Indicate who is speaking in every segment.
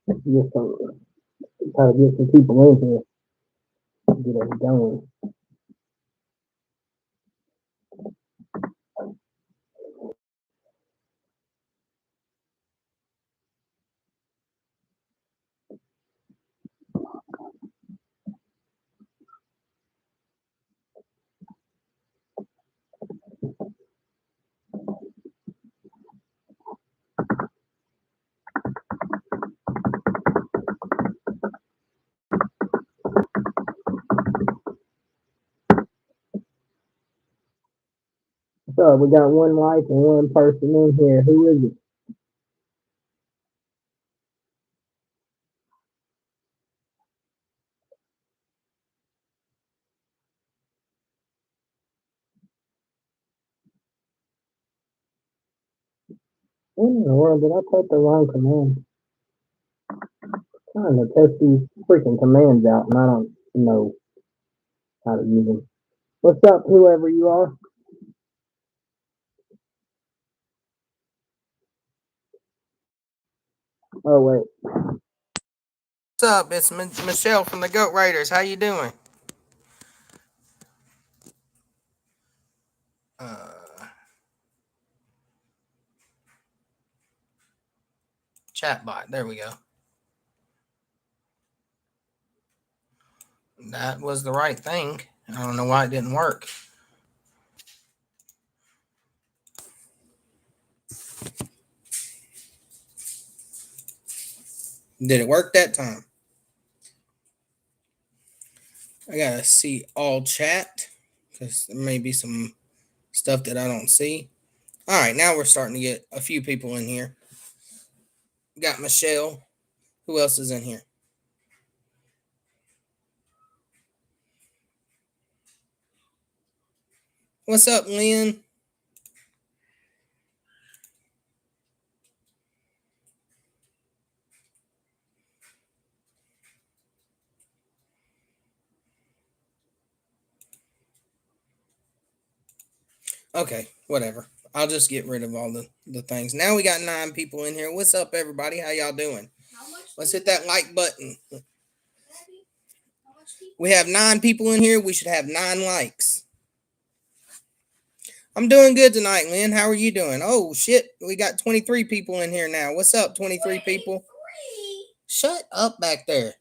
Speaker 1: Get some, try to get some people in here, get it going. So we got one wife and one person in here. Who is it? What in the world did I put the wrong command? Trying to test these freaking commands out, and I don't know how to use them. What's up, whoever you are? Oh wait,
Speaker 2: What's up? It's Michelle from the Goat Raiders. How you doing? Uh, Chatbot. There we go. That was the right thing. I don't know why it didn't work. Did it work that time? I gotta see all chat because there may be some stuff that I don't see. All right, now we're starting to get a few people in here. Got Michelle. Who else is in here? What's up, Lynn? Okay, whatever. I'll just get rid of all the things. Now we got 9 people in here. What's up, everybody? How y'all doing? Let's hit that like button. We have 9 people in here. We should have 9 likes. I'm doing good tonight, Lynn. How are you doing? Oh, shit. We got 23 people in here now. What's up, 23 people? Shut up back there.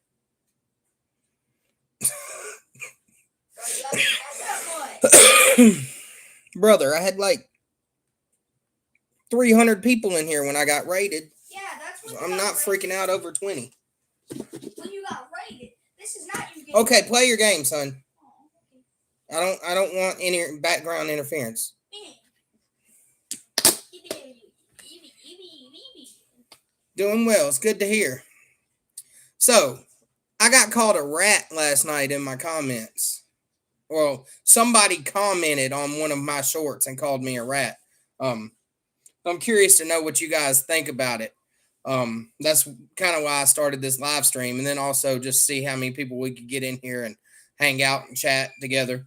Speaker 2: Brother, I had like 300 people in here when I got rated.
Speaker 3: Yeah, that's what
Speaker 2: So I'm not freaking out over 20.
Speaker 3: When you got rated. This is not your game.
Speaker 2: Okay, play your game, son. I don't want any background interference. Doing well. It's good to hear. So, I got called a rat last night in my comments. Well, somebody commented on one of my shorts and called me a rat. I'm curious to know what you guys think about it. That's kind of why I started this live stream, and then also just see how many people we could get in here and hang out and chat together.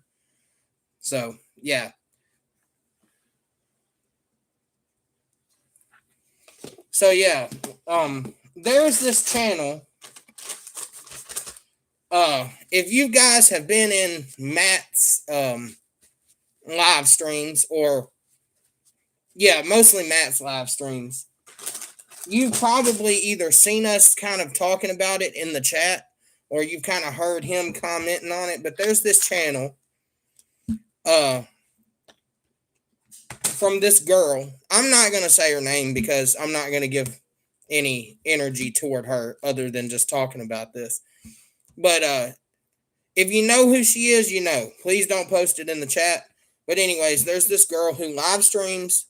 Speaker 2: So, yeah. So, yeah. There's this channel. If you guys have been in Matt's live streams, or yeah, mostly Matt's live streams, you've probably either seen us kind of talking about it in the chat, or you've kind of heard him commenting on it. But there's this channel from this girl. I'm not going to say her name because I'm not going to give any energy toward her other than just talking about this. But if you know who she is, you know. Please don't post it in the chat. But anyways, there's this girl who live streams,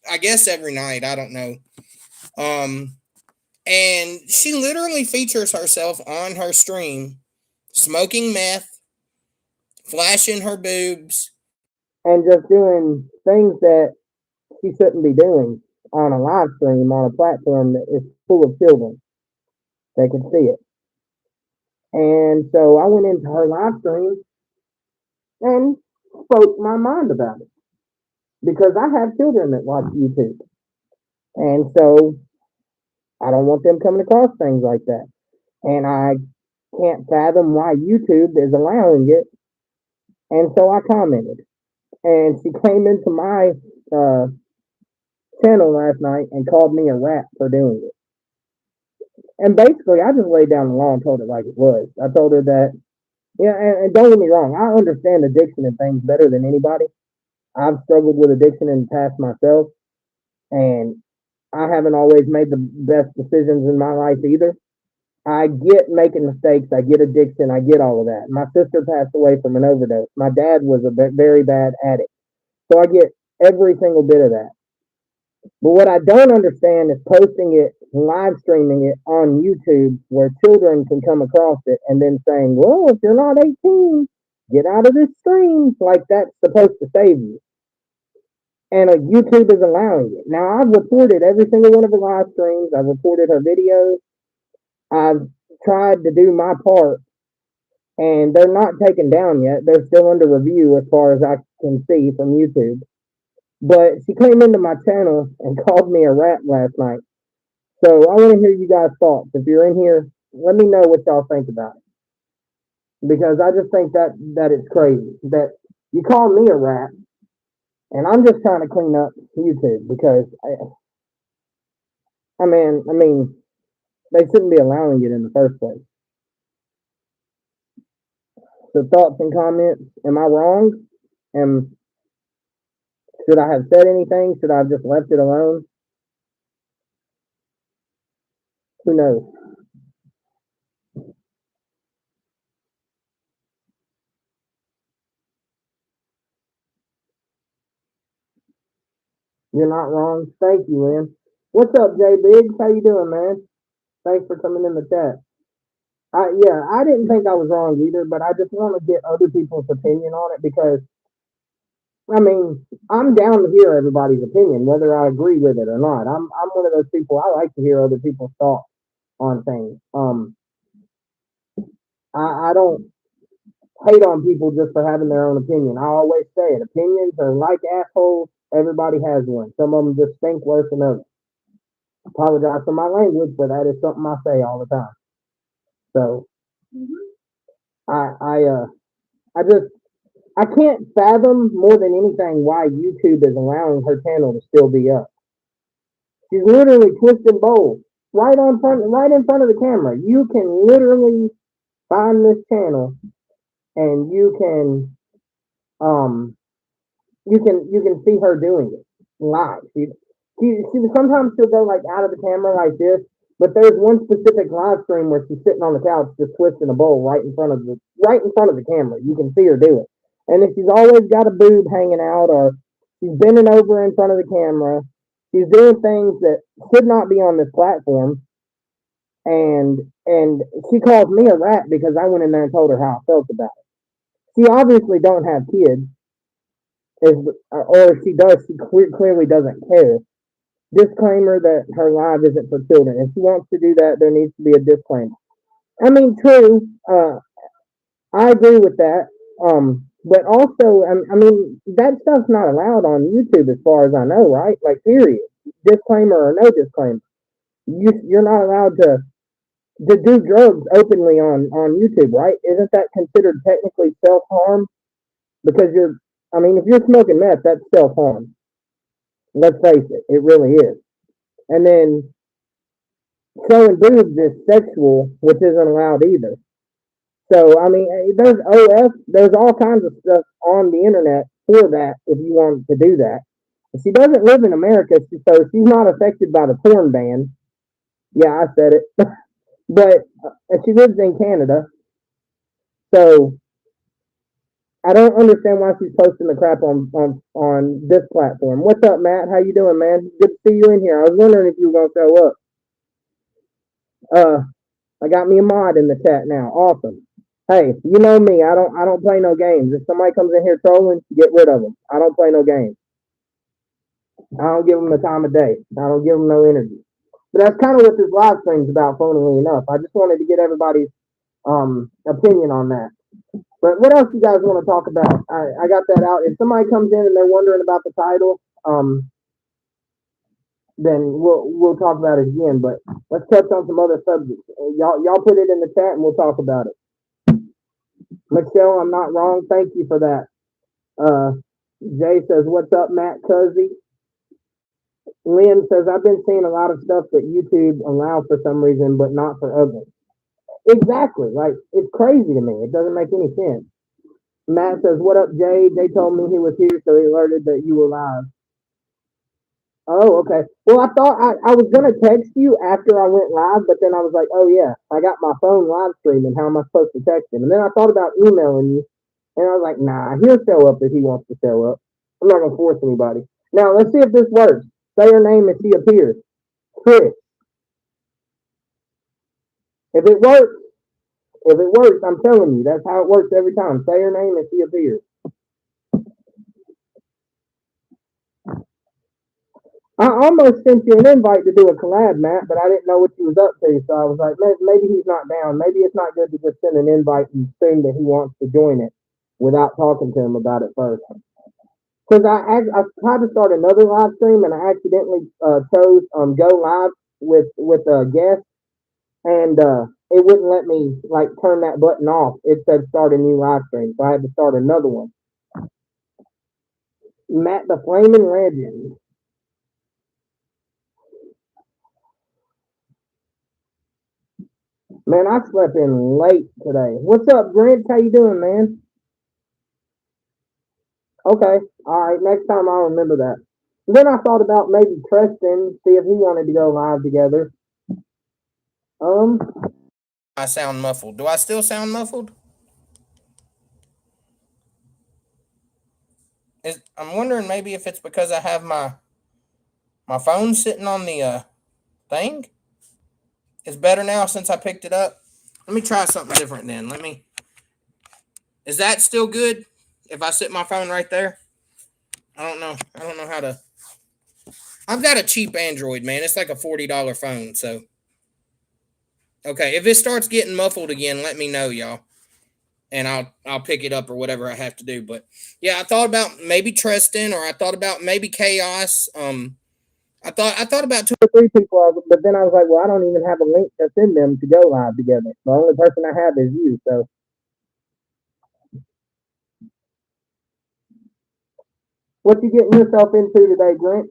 Speaker 2: I guess every night. I don't know. And she literally features herself on her stream smoking meth, flashing her boobs,
Speaker 1: and just doing things that she shouldn't be doing on a live stream on a platform that is full of children. They can see it. And so I went into her live stream and spoke my mind about it because I have children that watch YouTube. And so I don't want them coming across things like that. And I can't fathom why YouTube is allowing it. And so I commented. And she came into my uh, channel last night and called me a rat for doing it. And basically, I just laid down the law and told her like it was. I told her that, yeah, and don't get me wrong, I understand addiction and things better than anybody. I've struggled with addiction in the past myself, and I haven't always made the best decisions in my life either. I get making mistakes, I get addiction, I get all of that. My sister passed away from an overdose. My dad was a very bad addict. So I get every single bit of that. But what I don't understand is posting it, live streaming it on YouTube where children can come across it and then saying, well, if you're not 18, get out of this stream. Like that's supposed to save you. And YouTube is allowing it. Now, I've reported every single one of her live streams, I've reported her videos, I've tried to do my part, and they're not taken down yet. They're still under review as far as I can see from YouTube. But she came into my channel and called me a rat last night. So I want to hear you guys' thoughts. If you're in here, let me know what y'all think about it. Because I just think that it's crazy that you call me a rat, and I'm just trying to clean up YouTube because I mean, they shouldn't be allowing it in the first place. So thoughts and comments. Am I wrong? Am Should I have said anything? Should I have just left it alone? Who knows? You're not wrong. Thank you, Lynn. What's up, Jay Biggs? How you doing, man? Thanks for coming in the chat. I didn't think I was wrong either, but I just want to get other people's opinion on it because I mean I'm down to hear everybody's opinion, whether I agree with it or not. I'm one of those people. I like to hear other people's thoughts on things. I don't hate on people just for having their own opinion. I always say it. Opinions are like assholes. Everybody has one. Some of them just stink worse than others. Apologize for my language, but that is something I say all the time. So I I uh I just I can't fathom more than anything why YouTube is allowing her channel to still be up. She's literally twisting bowls right in front of the camera. You can literally find this channel and um you can see her doing it live. She sometimes she'll go like out of the camera like this, but there's one specific live stream where she's sitting on the couch just twisting a bowl right in front of the camera. You can see her do it, and if she's always got a boob hanging out or she's bending over in front of the camera, she's doing things that should not be on this platform. And she calls me a rat because I went in there and told her how I felt about it. She obviously don't have kids, is or if she does, she clearly doesn't care. Disclaimer that her live isn't for children. If she wants to do that, there needs to be a disclaimer. I mean, true. I agree with that. But also, I mean, that stuff's not allowed on YouTube as far as I know, right? Like, period. Disclaimer or no disclaimer. You're not allowed to do drugs openly on YouTube, right? Isn't that considered technically self harm? Because I mean, if you're smoking meth, that's self harm. Let's face it, it really is. And then showing boobs is sexual, which isn't allowed either. So I mean, there's OF, there's all kinds of stuff on the internet for that if you want to do that. She doesn't live in America, so she's not affected by the porn ban. Yeah, I said it, but she lives in Canada, so I don't understand why she's posting the crap on this platform. What's up, Matt? How you doing, man? Good to see you in here. I was wondering if you were gonna show up. I got me a mod in the chat now. Awesome. Hey, you know me. I don't play no games. If somebody comes in here trolling, get rid of them. I don't play no games. I don't give them the time of day. I don't give them no energy. But that's kind of what this live stream's about, funnily enough. I just wanted to get everybody's opinion on that. But what else you guys want to talk about? I got that out. If somebody comes in and they're wondering about the title, then we'll talk about it again. But let's touch on some other subjects. Y'all put it in the chat and we'll talk about it. Michelle, I'm not wrong. Thank you for that. Jay says, "What's up, Matt Cuzzy?" Lynn says, "I've been seeing a lot of stuff that YouTube allows for some reason, but not for others." Exactly. Like it's crazy to me. It doesn't make any sense. Matt says, "What up, Jay?" Jay told me he was here, so he alerted that you were live. Oh, okay. Well, I thought I was gonna text you after I went live, but then I was like, oh yeah, I got my phone live streaming. How am I supposed to text him? And then I thought about emailing you, and I was like, nah, he'll show up if he wants to show up. I'm not gonna force anybody. Now let's see if this works. Say her name and she appears. Chris. If it works, I'm telling you, that's how it works every time. Say her name and she appears. I almost sent you an invite to do a collab, Matt, but I didn't know what you was up to, so I was like, maybe he's not down. Maybe it's not good to just send an invite and assume that he wants to join it without talking to him about it first. Because I tried to start another live stream and I accidentally chose go live with a guest, and it wouldn't let me like turn that button off. It said start a new live stream, so I had to start another one. Matt the Flaming Legend. Man, I slept in late today. What's up, Brent? How you doing, man? Okay, all right. Next time I'll remember that. Then I thought about maybe Preston, see if he wanted to go live together. Um,
Speaker 2: I sound muffled. Do I still sound muffled? I'm wondering maybe if it's because I have my phone sitting on the thing. It's better now since I picked it up. Let me try something different then. Is that still good? If I sit my phone right there? I don't know. I don't know how to. I've got a cheap Android, man. It's like a $40 phone. So, okay. If it starts getting muffled again, let me know, y'all, and I'll pick it up or whatever I have to do. But yeah, I thought about maybe Tristan, or I thought about maybe Chaos. I thought about two.
Speaker 1: or three people, but then I was like, well, I don't even have a link to send them to go live together. The only person I have is you. So, what you getting yourself into today, Grant?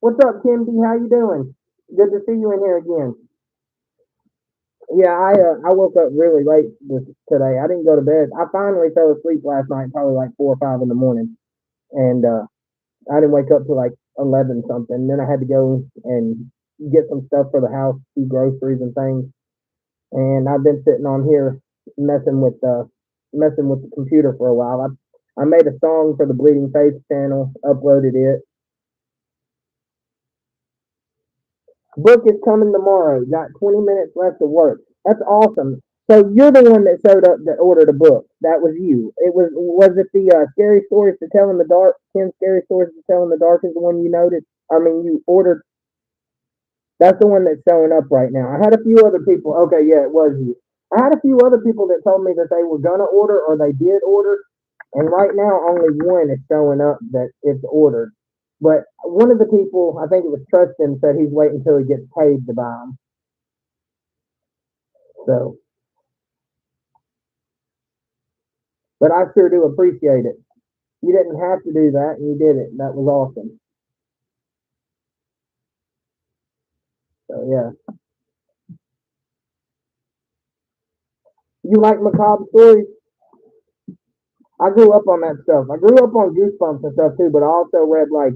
Speaker 1: What's up, Kim D? How you doing? Good to see you in here again. Yeah, I woke up really late today. I didn't go to bed. I finally fell asleep last night, probably like 4 or 5 in the morning, and I didn't wake up till like 11 something. Then I had to go and get some stuff for the house, do groceries and things. And I've been sitting on here messing with the computer for a while. I made a song for the Bleeding Face channel, uploaded it. Book is coming tomorrow. Got 20 minutes left of work. That's awesome. So you're the one that showed up that ordered a book. That was you. Was it the Scary Stories to Tell in the Dark? 10 Scary Stories to Tell in the Dark is the one you noticed. I mean, you ordered. That's the one that's showing up right now. I had a few other people. Okay, yeah, it was you. I had a few other people that told me that they were gonna order or they did order, and right now only one is showing up that it's ordered. But one of the people, I think it was Tristan, said he's waiting until he gets paid to buy them. So, but I sure do appreciate it. You didn't have to do that, and you did it. That was awesome. So yeah, you like macabre stories? I grew up on that stuff. I grew up on Goosebumps and stuff too, but I also read like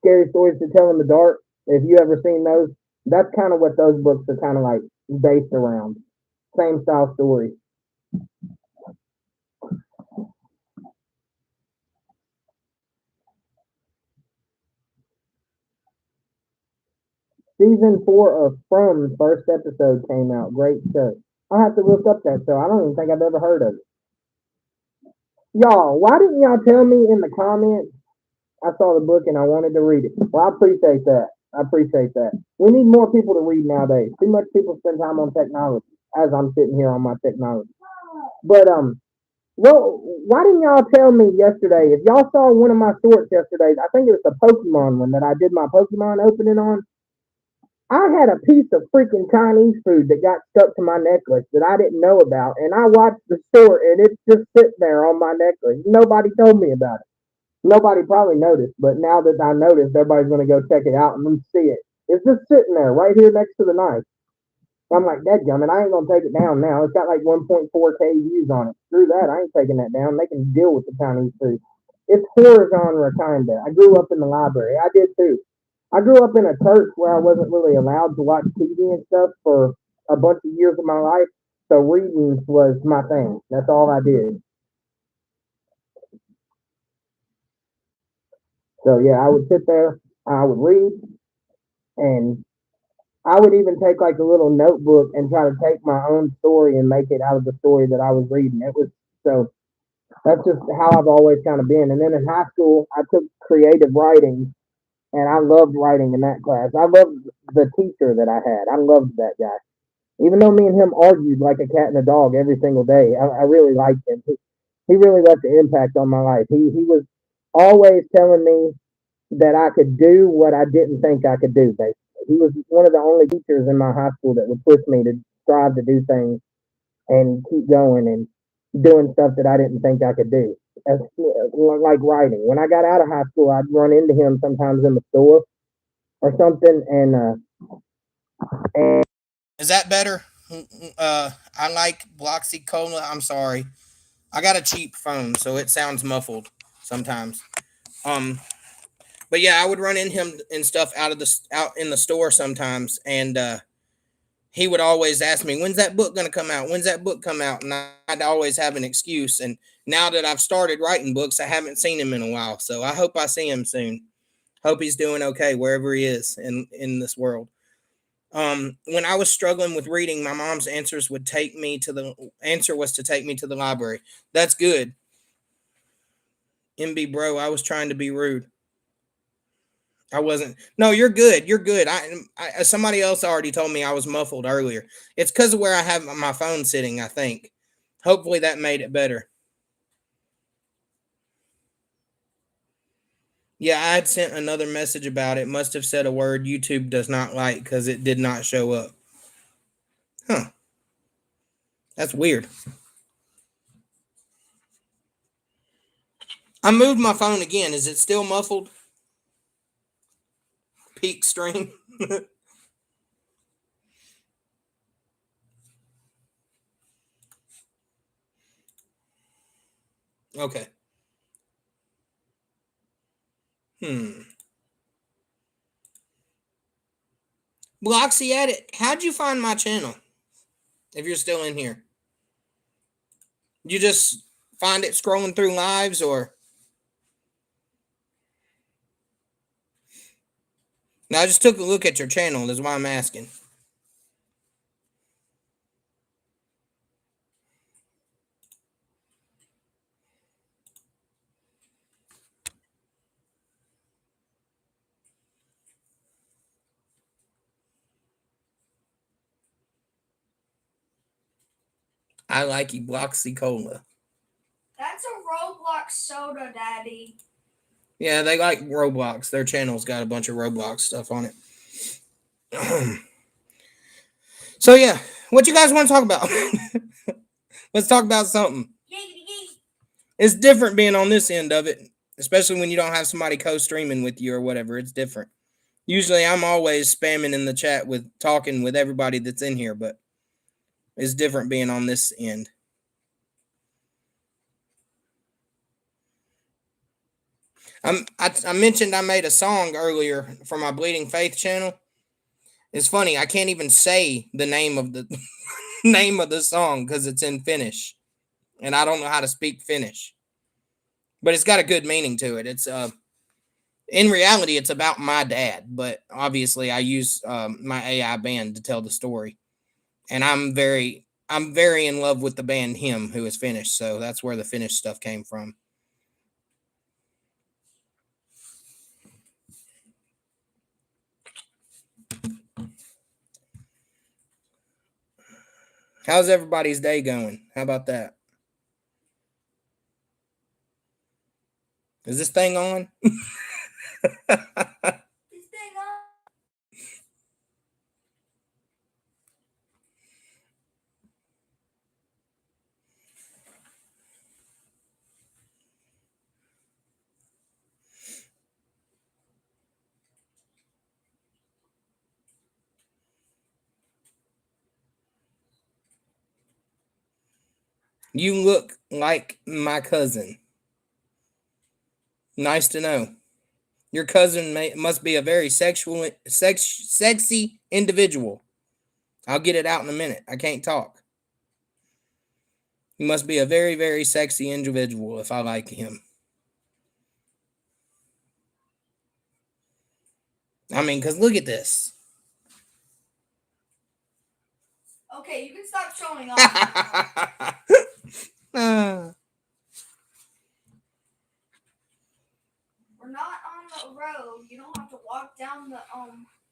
Speaker 1: Scary Stories to Tell in the Dark. If you ever seen those, that's kind of what those books are kind of like based around. Same style story. Season 4 of From first episode came out. Great show. I'll have to look up that show. I don't even think I've ever heard of it. Y'all, why didn't y'all tell me in the comments I saw the book and I wanted to read it? Well, I appreciate that. I appreciate that. We need more people to read nowadays. Too much people spend time on technology as I'm sitting here on my technology. But Well, why didn't y'all tell me yesterday? If y'all saw one of my shorts yesterday, I think it was the Pokemon one that I did my Pokemon opening on. I had a piece of freaking Chinese food that got stuck to my necklace that I didn't know about, and I watched the short, and it's just sitting there on my necklace. Nobody told me about it. Nobody probably noticed, but now that I noticed, everybody's gonna go check it out and see it. It's just sitting there right here next to the knife. I'm like, dadgummit, I ain't gonna take it down now. It's got like 1.4K views on it. Screw that, I ain't taking that down. They can deal with the Chinese food. It's horror genre kinda. I grew up in the library. I did too. I grew up in a church where I wasn't really allowed to watch TV and stuff for a bunch of years of my life. So reading was my thing. That's all I did. So yeah, I would sit there, I would read, and I would even take like a little notebook and try to take my own story and make it out of the story that I was reading. It was so that's just how I've always kind of been. And then in high school, I took creative writing, and I loved writing in that class. I loved the teacher that I had. I loved that guy. Even though me and him argued like a cat and a dog every single day, I really liked him. He really left an impact on my life. He was always telling me that I could do what I didn't think I could do. Basically, he was one of the only teachers in my high school that would push me to strive to do things and keep going and doing stuff that I didn't think I could do. As, like writing. When I got out of high school, I'd run into him sometimes in the store or something, and
Speaker 2: Is that better? I like Bloxy Cola. I'm sorry. I got a cheap phone, so it sounds muffled sometimes. Um, but yeah, I would run in him and stuff out in the store sometimes, and he would always ask me, "When's that book gonna come out? When's that book come out?" And I'd always have an excuse. And now that I've started writing books, I haven't seen him in a while, so I hope I see him soon. Hope he's doing okay wherever he is in this world. When I was struggling with reading, my mom's answer was to take me to the library. That's good. MB bro, I was trying to be rude. I wasn't. No, you're good. You're good. Somebody else already told me I was muffled earlier. It's because of where I have my phone sitting, I think. Hopefully that made it better. Yeah, I had sent another message about it. Must have said a word YouTube does not like because it did not show up. Huh. That's weird. I moved my phone again. Is it still muffled? Peak stream. Okay. Hmm. Bloxy Edit, how'd you find my channel? If you're still in here, you just find it scrolling through lives, or no? I just took a look at your channel. That's why I'm asking. I like you, Bloxy Cola.
Speaker 3: That's a Roblox soda, Daddy.
Speaker 2: Yeah, they like Roblox. Their channel's got a bunch of Roblox stuff on it. So yeah, what you guys want to talk about? Let's talk about something. It's different being on this end of it, especially when you don't have somebody co-streaming with you or whatever. It's different. Usually, I'm always spamming in the chat with talking with everybody that's in here, but it's different being on this end. I mentioned I made a song earlier for my Bleeding Faith channel. It's funny, I can't even say the name of the name of the song because it's in Finnish, and I don't know how to speak Finnish. But it's got a good meaning to it. It's in reality, it's about my dad, but obviously, I use my AI band to tell the story, and I'm very in love with the band Him, who is Finnish, so that's where the Finnish stuff came from. How's everybody's day going? How about that? Is this thing on?
Speaker 3: This thing on.
Speaker 2: You look like my cousin. Nice to know. Your cousin must be a very sexy individual. I'll get it out in a minute. I can't talk. He must be a very, very sexy individual if I like him. I mean, because look at this.
Speaker 3: Okay, you can stop showing off. We're not on the road. You don't have to walk down the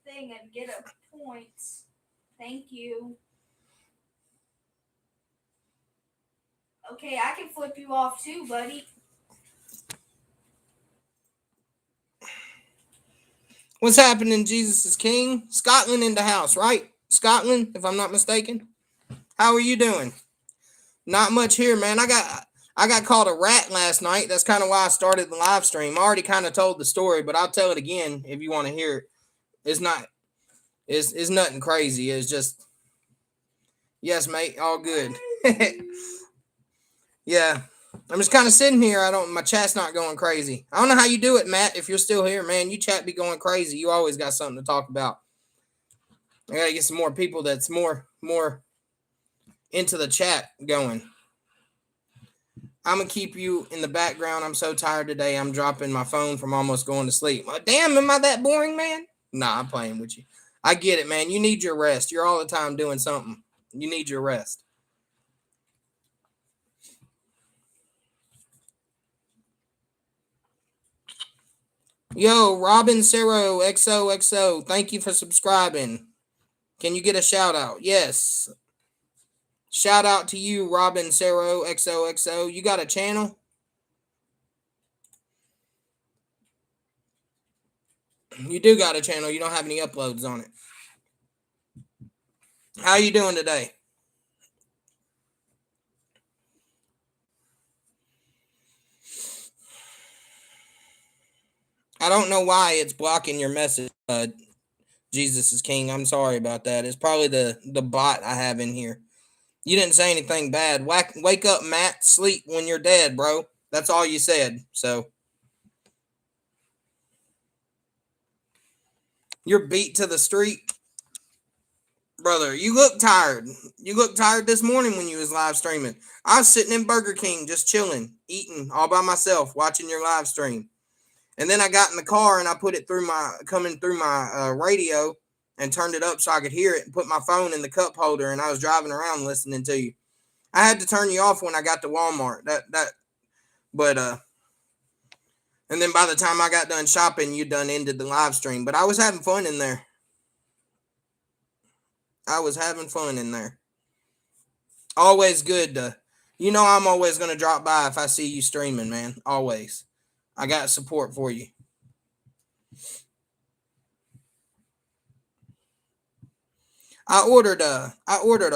Speaker 3: thing and get a points. Thank you. Okay, I can flip you off too, buddy.
Speaker 2: What's happening, Jesus is King? Scotland in the house, right? Scotland, if I'm not mistaken. How are you doing? Not much here, man. I got called a rat last night. That's kind of why I started the live stream. I already kind of told the story, but I'll tell it again if you want to hear it. It's nothing crazy. It's just, yes, mate, all good. Yeah. I'm just kind of sitting here. My chat's not going crazy. I don't know how you do it, Matt. If you're still here, man, you chat be going crazy. You always got something to talk about. I gotta get some more people that's more into the chat going. I'm gonna keep you in the background. I'm so tired today. I'm dropping my phone from almost going to sleep. Damn, am I that boring, man? Nah, I'm playing with you. I get it, man. You need your rest. You're all the time doing something. You need your rest. Yo, Robin Cero XOXO, thank you for subscribing. Can you get a shout out? Yes. Shout out to you, Robin Cero XOXO. You got a channel? You do got a channel. You don't have any uploads on it. How you doing today? I don't know why it's blocking your message, Jesus is King. I'm sorry about that. It's probably the bot I have in here. You didn't say anything bad. Wake up, Matt. Sleep when you're dead, bro. That's all you said. So you're beat to the street. Brother, you look tired. You look tired this morning when you was live streaming. I was sitting in Burger King just chilling, eating all by myself, watching your live stream. And then I got in the car and I put it coming through my radio and turned it up so I could hear it and put my phone in the cup holder and I was driving around listening to you. I had to turn you off when I got to Walmart. And then by the time I got done shopping, you done ended the live stream. But I was having fun in there. Always good to, I'm always going to drop by if I see you streaming, man. Always. I got support for you. I ordered a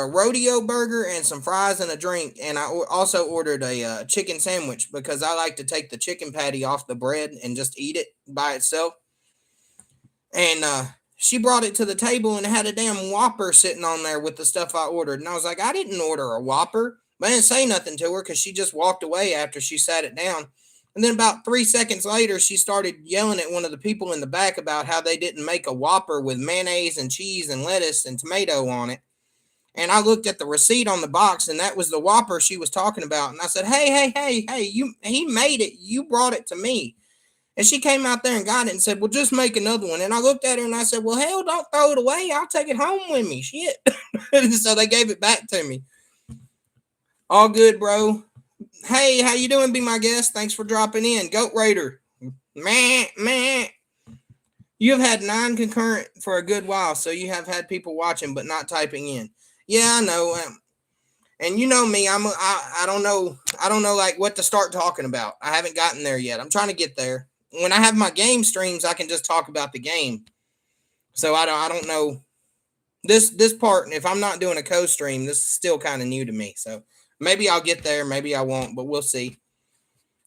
Speaker 2: rodeo burger and some fries and a drink, and I also ordered a chicken sandwich because I like to take the chicken patty off the bread and just eat it by itself. And she brought it to the table and it had a damn Whopper sitting on there with the stuff I ordered. And I was like, I didn't order a Whopper. But I didn't say nothing to her because she just walked away after she sat it down. And then about 3 seconds later, she started yelling at one of the people in the back about how they didn't make a Whopper with mayonnaise and cheese and lettuce and tomato on it. And I looked at the receipt on the box, and that was the Whopper she was talking about. And I said, hey, he made it. You brought it to me. And she came out there and got it and said, well, just make another one. And I looked at her and I said, well, hell, don't throw it away. I'll take it home with me. Shit. So they gave it back to me. All good, bro. Hey, how you doing? Be my guest. Thanks for dropping in. Goat Raider. Man. You have had 9 concurrent for a good while, so you have had people watching but not typing in. Yeah, I know. And you know me, I don't know like what to start talking about. I haven't gotten there yet. I'm trying to get there. When I have my game streams, I can just talk about the game. So I don't know this part. If I'm not doing a co-stream, this is still kind of new to me. So maybe I'll get there, maybe I won't, but we'll see.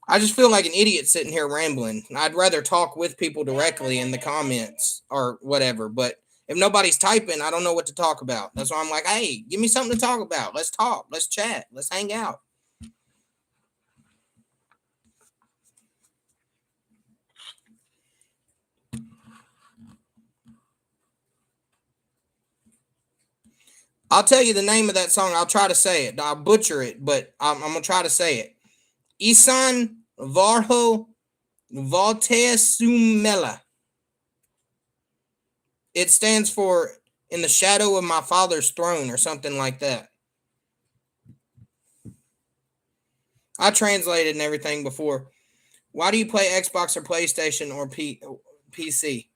Speaker 2: I just feel like an idiot sitting here rambling. I'd rather talk with people directly in the comments or whatever, but if nobody's typing, I don't know what to talk about. That's why I'm like, hey, give me something to talk about. Let's talk. Let's chat. Let's hang out. I'll tell you the name of that song. I'll try to say it. I'll butcher it, but I'm going to try to say it. Isan Varho Valtesumela. It stands for In the Shadow of My Father's Throne or something like that. I translated and everything before. Why do you play Xbox or PlayStation or PC?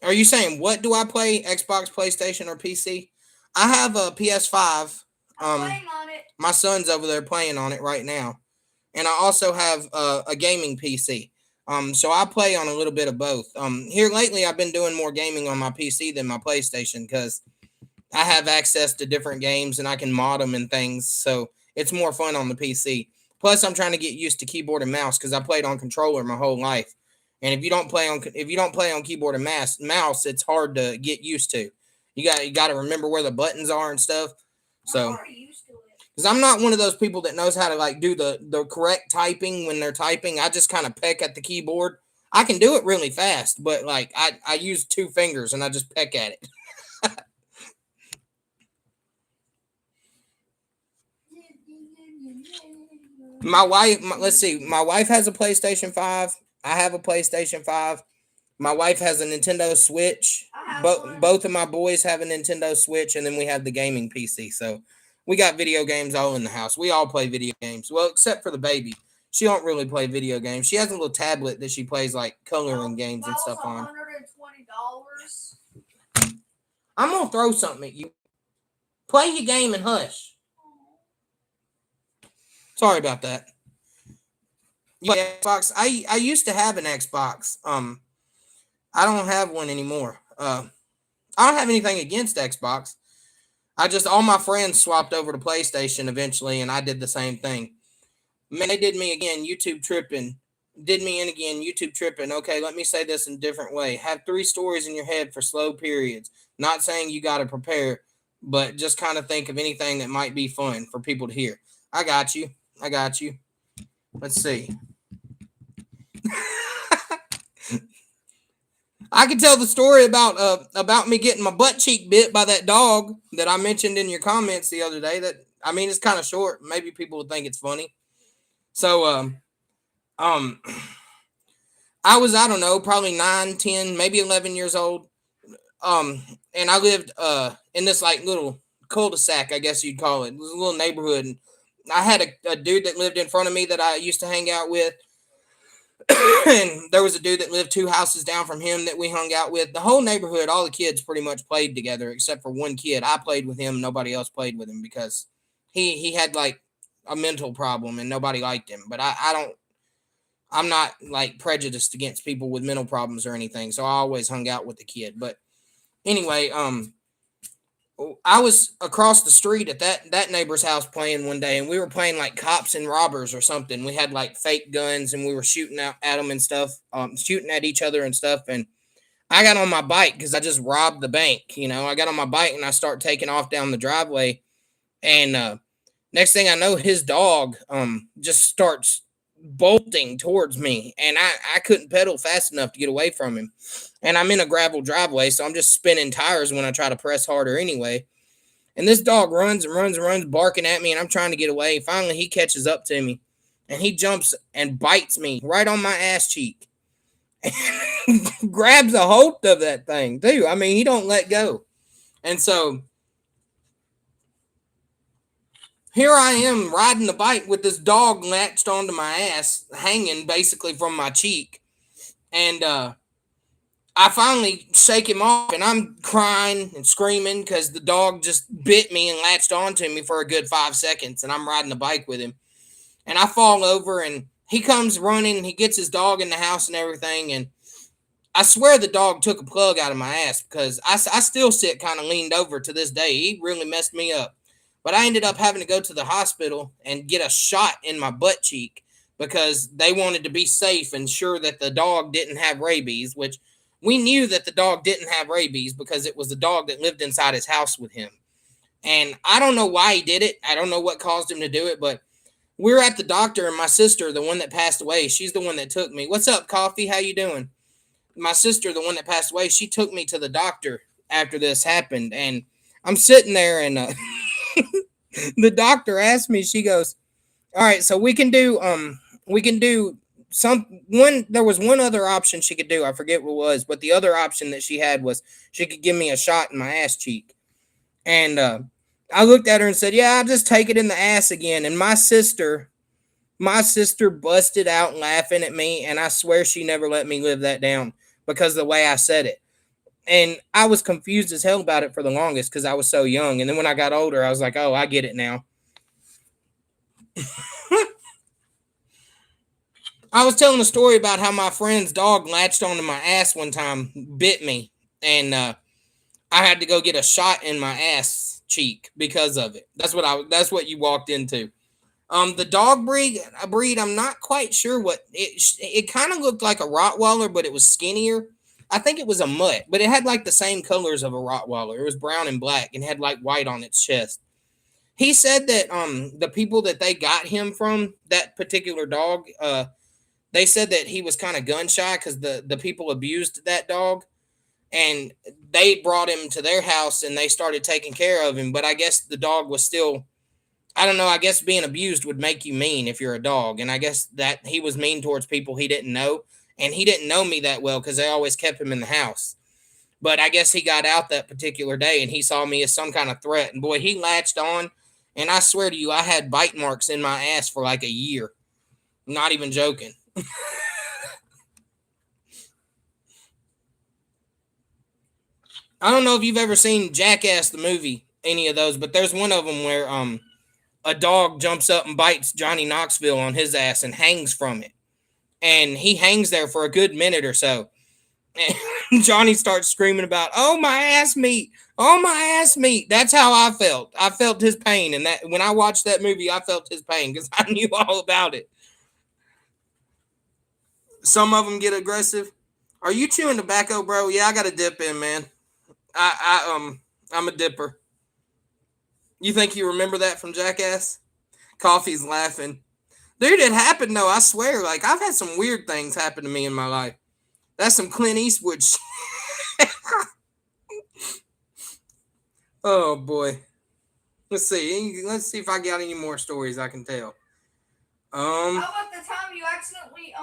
Speaker 2: Are you saying what do I play? Xbox, PlayStation, or PC? I have a PS5.
Speaker 3: I'm playing on it.
Speaker 2: My son's over there playing on it right now. And I also have a gaming PC. So I play on a little bit of both. Here lately, I've been doing more gaming on my PC than my PlayStation because I have access to different games and I can mod them and things. So it's more fun on the PC. Plus, I'm trying to get used to keyboard and mouse because I played on controller my whole life. And if you don't play on keyboard and mouse, it's hard to get used to. You got to remember where the buttons are and stuff. So.
Speaker 3: I'm already used to it.
Speaker 2: Because I'm not one of those people that knows how to like do the correct typing when they're typing. I just kind of peck at the keyboard. I can do it really fast, but like I use 2 fingers and I just peck at it. Let's see. My wife has a PlayStation 5. I have a PlayStation 5. My wife has a Nintendo Switch. Both of my boys have a Nintendo Switch, and then we have the gaming PC. So we got video games all in the house. We all play video games. Well, except for the baby. She don't really play video games. She has a little tablet that she plays like coloring games and stuff on.
Speaker 3: $120.
Speaker 2: I'm going to throw something at you. Play your game and hush. Sorry about that. Yeah, Xbox. I used to have an Xbox. I don't have one anymore. I don't have anything against Xbox. All my friends swapped over to PlayStation eventually, and I did the same thing. Man, they did me again, YouTube tripping. Did me in again, YouTube tripping. Okay, let me say this in a different way. Have 3 stories in your head for slow periods. Not saying you got to prepare, but just kind of think of anything that might be fun for people to hear. I got you. Let's see. I could tell the story about me getting my butt cheek bit by that dog that I mentioned in your comments the other day. It's kind of short. Maybe people would think it's funny. So, I was, I don't know, probably 9, 10, maybe 11 years old. And I lived in this like little cul-de-sac, I guess you'd call it. It was a little neighborhood. And I had a dude that lived in front of me that I used to hang out with. And there was a dude that lived 2 houses down from him that we hung out with. The whole neighborhood, all the kids pretty much played together except for one kid. I played with him. Nobody else played with him because he had like a mental problem and nobody liked him. But I'm not like prejudiced against people with mental problems or anything. So I always hung out with the kid. But anyway, I was across the street at that neighbor's house playing one day, and we were playing like cops and robbers or something. We had like fake guns, and we were shooting out at them and stuff, shooting at each other and stuff. And I got on my bike because I just robbed the bank. I got on my bike and I start taking off down the driveway. And next thing I know, his dog just starts bolting towards me, and I couldn't pedal fast enough to get away from him. And I'm in a gravel driveway, so I'm just spinning tires when I try to press harder anyway. And this dog runs and runs and runs, barking at me, and I'm trying to get away. Finally, he catches up to me, and he jumps and bites me right on my ass cheek. And grabs a hold of that thing, too. He don't let go. And so here I am riding the bike with this dog latched onto my ass, hanging basically from my cheek. And I finally shake him off, and I'm crying and screaming because the dog just bit me and latched onto me for a good 5 seconds, and I'm riding the bike with him. And I fall over, and he comes running, and he gets his dog in the house and everything, and I swear the dog took a plug out of my ass because I still sit kind of leaned over to this day. He really messed me up. But I ended up having to go to the hospital and get a shot in my butt cheek because they wanted to be safe and sure that the dog didn't have rabies, which we knew that the dog didn't have rabies because it was the dog that lived inside his house with him. And I don't know why he did it. I don't know what caused him to do it, but we're at the doctor, and my sister, the one that passed away, she's the one that took me. What's up, Coffee? How you doing? My sister, the one that passed away, she took me to the doctor after this happened, and I'm sitting there, and the doctor asked me, she goes, all right, so we can do there was one other option she could do. I forget what it was, but the other option that she had was she could give me a shot in my ass cheek. And I looked at her and said, yeah, I'll just take it in the ass again. And my sister busted out laughing at me, and I swear she never let me live that down because of the way I said it. And I was confused as hell about it for the longest because I was so young. And then when I got older, I was like, oh, I get it now. I was telling a story about how my friend's dog latched onto my ass one time, bit me, and I had to go get a shot in my ass cheek because of it. That's what you walked into. The dog breed, I'm not quite sure what it kind of looked like a Rottweiler, but it was skinnier. I think it was a mutt, but it had like the same colors of a Rottweiler. It was brown and black and had like white on its chest. He said that the people that they got him from, that particular dog, they said that he was kind of gun shy because the people abused that dog, and they brought him to their house and they started taking care of him. But I guess the dog was still, I don't know, I guess being abused would make you mean if you're a dog. And I guess that he was mean towards people he didn't know. And he didn't know me that well because they always kept him in the house. But I guess he got out that particular day and he saw me as some kind of threat. And boy, he latched on. And I swear to you, I had bite marks in my ass for like a year. Not even joking. I don't know if you've ever seen Jackass the movie, any of those, but there's one of them where a dog jumps up and bites Johnny Knoxville on his ass and hangs from it. And he hangs there for a good minute or so. And Johnny starts screaming about, oh, my ass meat. Oh, my ass meat. That's how I felt. I felt his pain. And that when I watched that movie, I felt his pain because I knew all about it. Some of them get aggressive. Are you chewing tobacco, bro? Yeah, I got a dip in, man. I'm a dipper. You think you remember that from Jackass? Coffee's laughing. Dude, it happened though, I swear. Like, I've had some weird things happen to me in my life. That's some Clint Eastwood shit. Oh boy. Let's see. Let's see if I got any more stories I can tell.
Speaker 3: How about the time you accidentally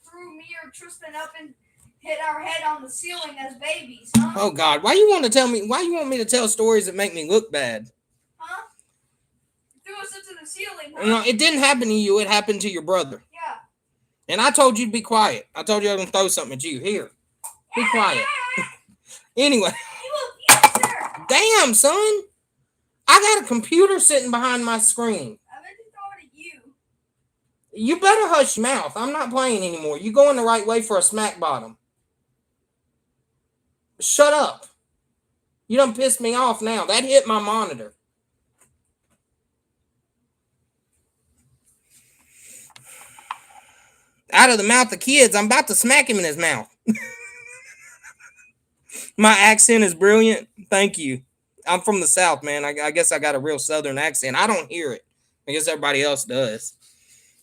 Speaker 3: threw me or Tristan up and hit our head on the ceiling as babies, huh?
Speaker 2: Oh God, why you want me to tell stories that make me look bad?
Speaker 3: Huh? You threw us into the ceiling, huh?
Speaker 2: No, it didn't happen to you, it happened to your brother.
Speaker 3: Yeah.
Speaker 2: And I told you to be quiet. I told you I was gonna throw something at you. Here. Be quiet. Anyway. Damn, son. I got a computer sitting behind my screen.
Speaker 3: I meant to throw it at you.
Speaker 2: You better hush your mouth. I'm not playing anymore. You going the right way for a smack bottom. Shut up. You done pissed me off now. That hit my monitor. Out of the mouth of kids, I'm about to smack him in his mouth. My accent is brilliant. Thank you. I'm from the South, man. I guess I got a real Southern accent. I don't hear it. I guess everybody else does.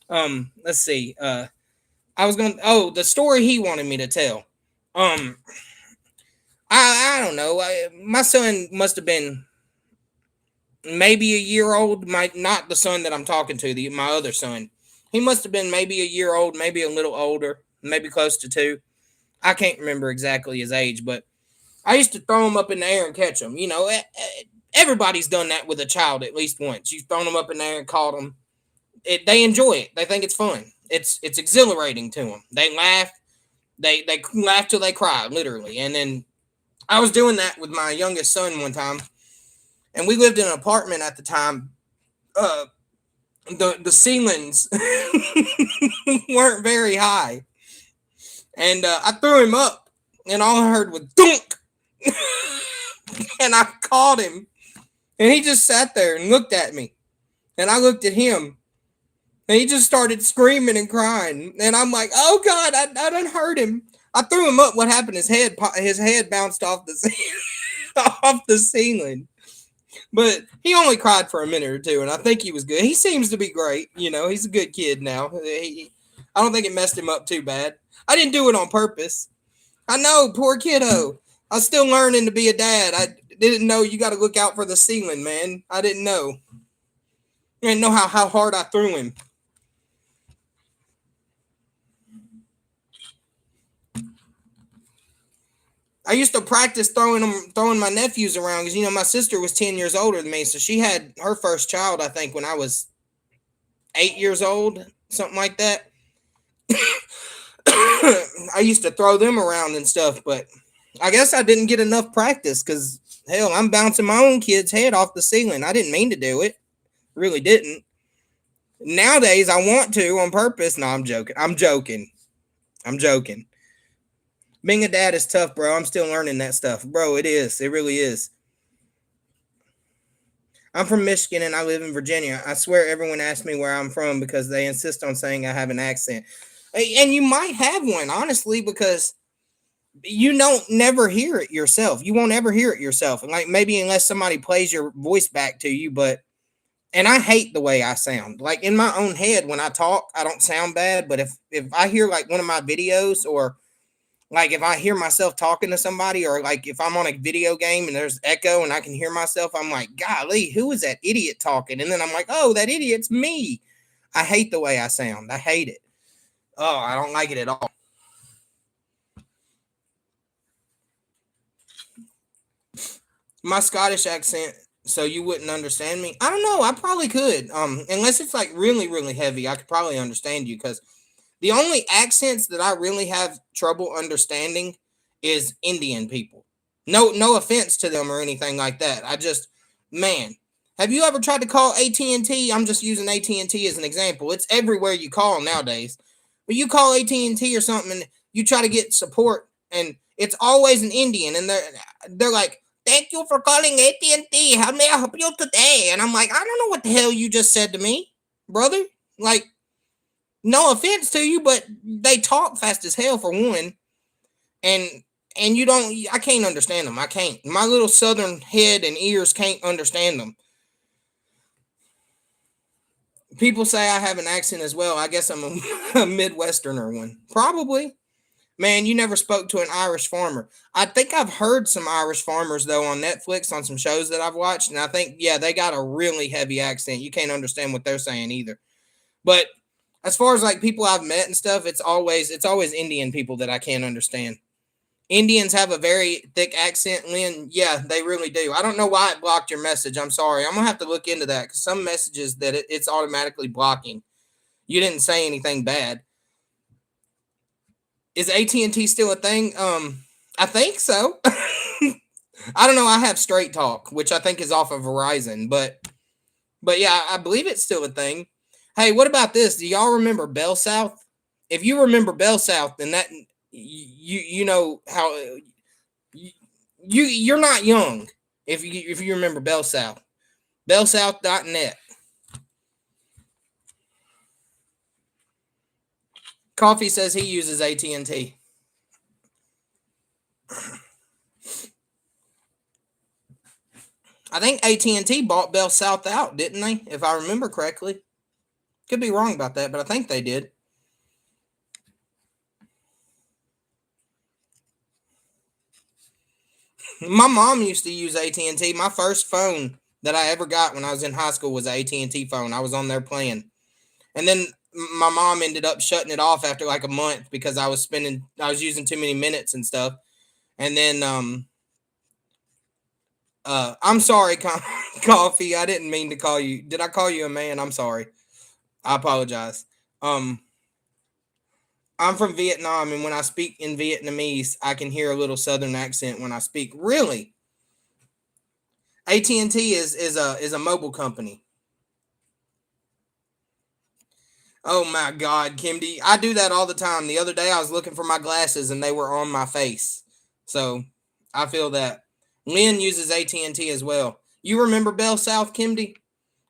Speaker 2: Let's see. The story he wanted me to tell. I don't know. My son must have been maybe a year old. Not the son that I'm talking to, my other son. He must have been maybe a year old, maybe a little older, maybe close to 2. I can't remember exactly his age, but I used to throw him up in the air and catch him. You know, everybody's done that with a child at least once. You've thrown them up in the air and caught them. They enjoy it. They think it's fun. It's exhilarating to them. They laugh. They laugh till they cry, literally. And then I was doing that with my youngest son one time, and we lived in an apartment at the time. The ceilings weren't very high, and I threw him up, and all I heard was dunk, and I called him, and he just sat there and looked at me, and I looked at him, and he just started screaming and crying, and I'm like, oh God, I done hurt him. I threw him up. What happened? His head bounced off off the ceiling. But he only cried for a minute or two, and I think he was good. He seems to be great. You know, he's a good kid now. I don't think it messed him up too bad. I didn't do it on purpose. I know, poor kiddo. I was still learning to be a dad. I didn't know you got to look out for the ceiling, man. I didn't know. I didn't know how hard I threw him. I used to practice throwing my nephews around because, you know, my sister was 10 years older than me. So she had her first child, I think, when I was 8 years old, something like that. I used to throw them around and stuff, but I guess I didn't get enough practice because, hell, I'm bouncing my own kid's head off the ceiling. I didn't mean to do it. Really didn't. Nowadays, I want to on purpose. No, I'm joking. I'm joking. Being a dad is tough, bro. I'm still learning that stuff. Bro, it is. It really is. I'm from Michigan and I live in Virginia. I swear everyone asks me where I'm from because they insist on saying I have an accent. And you might have one, honestly, because you don't never hear it yourself. You won't ever hear it yourself. And like maybe unless somebody plays your voice back to you, and I hate the way I sound. Like in my own head when I talk, I don't sound bad, but if I hear like one of my videos or like if I hear myself talking to somebody or like if I'm on a video game and there's echo and I can hear myself, I'm like, golly, who is that idiot talking? And then I'm like, oh, that idiot's me. I hate the way I sound. I hate it. Oh, I don't like it at all. My Scottish accent, so you wouldn't understand me. I don't know. I probably could. Unless it's like really, really heavy, I could probably understand you because the only accents that I really have trouble understanding is Indian people. No offense to them or anything like that. Man, have you ever tried to call AT&T? I'm just using AT&T as an example. It's everywhere you call nowadays. But you call AT&T or something and you try to get support and it's always an Indian and they're like, "Thank you for calling AT&T. How may I help you today?" And I'm like, I don't know what the hell you just said to me, brother. Like, no offense to you, but they talk fast as hell for one. And I can't understand them. I can't. My little southern head and ears can't understand them. People say I have an accent as well. I guess I'm a Midwesterner one. Probably. Man, you never spoke to an Irish farmer. I think I've heard some Irish farmers, though, on Netflix on some shows that I've watched. And I think, yeah, they got a really heavy accent. You can't understand what they're saying either. But as far as like people I've met and stuff, it's always Indian people that I can't understand. Indians have a very thick accent, Lynn. Yeah, they really do. I don't know why it blocked your message. I'm sorry. I'm gonna have to look into that because some messages that it's automatically blocking. You didn't say anything bad. Is AT&T still a thing? I think so. I don't know. I have Straight Talk, which I think is off of Verizon, but yeah, I believe it's still a thing. Hey, what about this? Do y'all remember Bell South? If you remember Bell South, then that you know how you're not young if you remember Bell South. Bellsouth.net. Coffee says he uses AT&T. I think AT&T bought Bell South out, didn't they? If I remember correctly. Could be wrong about that, but I think they did. My mom used to use AT&T. My first phone that I ever got when I was in high school was an AT&T phone. I was on there playing. And then my mom ended up shutting it off after like a month because I was using too many minutes and stuff. And then I'm sorry, Coffee. I didn't mean to call you. Did I call you a man? I'm sorry. I apologize. I'm from Vietnam, and when I speak in Vietnamese, I can hear a little Southern accent when I speak. Really? AT&T is a mobile company. Oh my God, Kimdy. I do that all the time. The other day I was looking for my glasses and they were on my face. So I feel that. Lynn uses AT&T as well. You remember Bell South, Kimdy?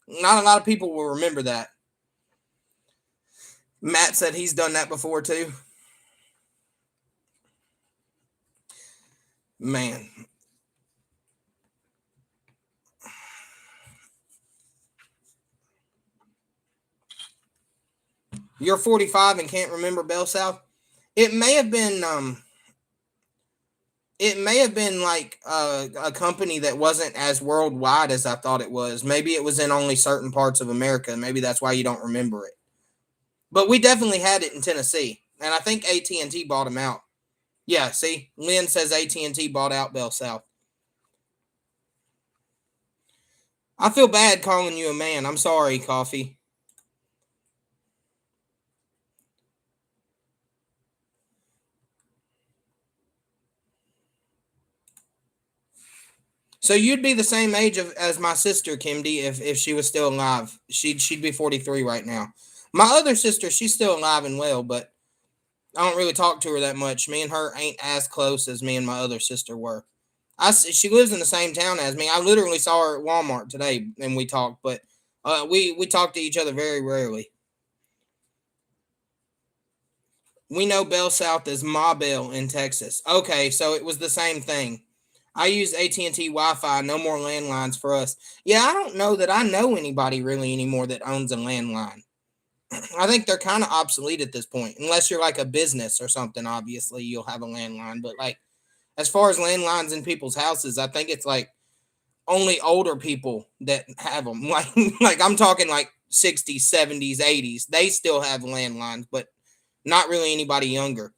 Speaker 2: Not a lot of people will remember that. Matt said he's done that before too. Man. You're 45 and can't remember Bell South? It may have been like a company that wasn't as worldwide as I thought it was. Maybe it was in only certain parts of America. Maybe that's why you don't remember it. But we definitely had it in Tennessee, and I think AT&T bought them out. Yeah, see, Lynn says AT&T bought out Bell South. I feel bad calling you a man. I'm sorry, Coffee. So you'd be the same age as my sister, Kimdy, if she was still alive. She'd be 43 right now. My other sister, she's still alive and well, but I don't really talk to her that much. Me and her ain't as close as me and my other sister were. She lives in the same town as me. I literally saw her at Walmart today and we talked, but we talk to each other very rarely. We know Bell South as Ma Bell in Texas. Okay, so it was the same thing. I use AT&T Wi-Fi. No more landlines for us. Yeah, I don't know that I know anybody really anymore that owns a landline. I think they're kind of obsolete at this point, unless you're like a business or something. Obviously, you'll have a landline, but like as far as landlines in people's houses, I think it's like only older people that have them. Like I'm talking like 60s, 70s, 80s. They still have landlines, but not really anybody younger.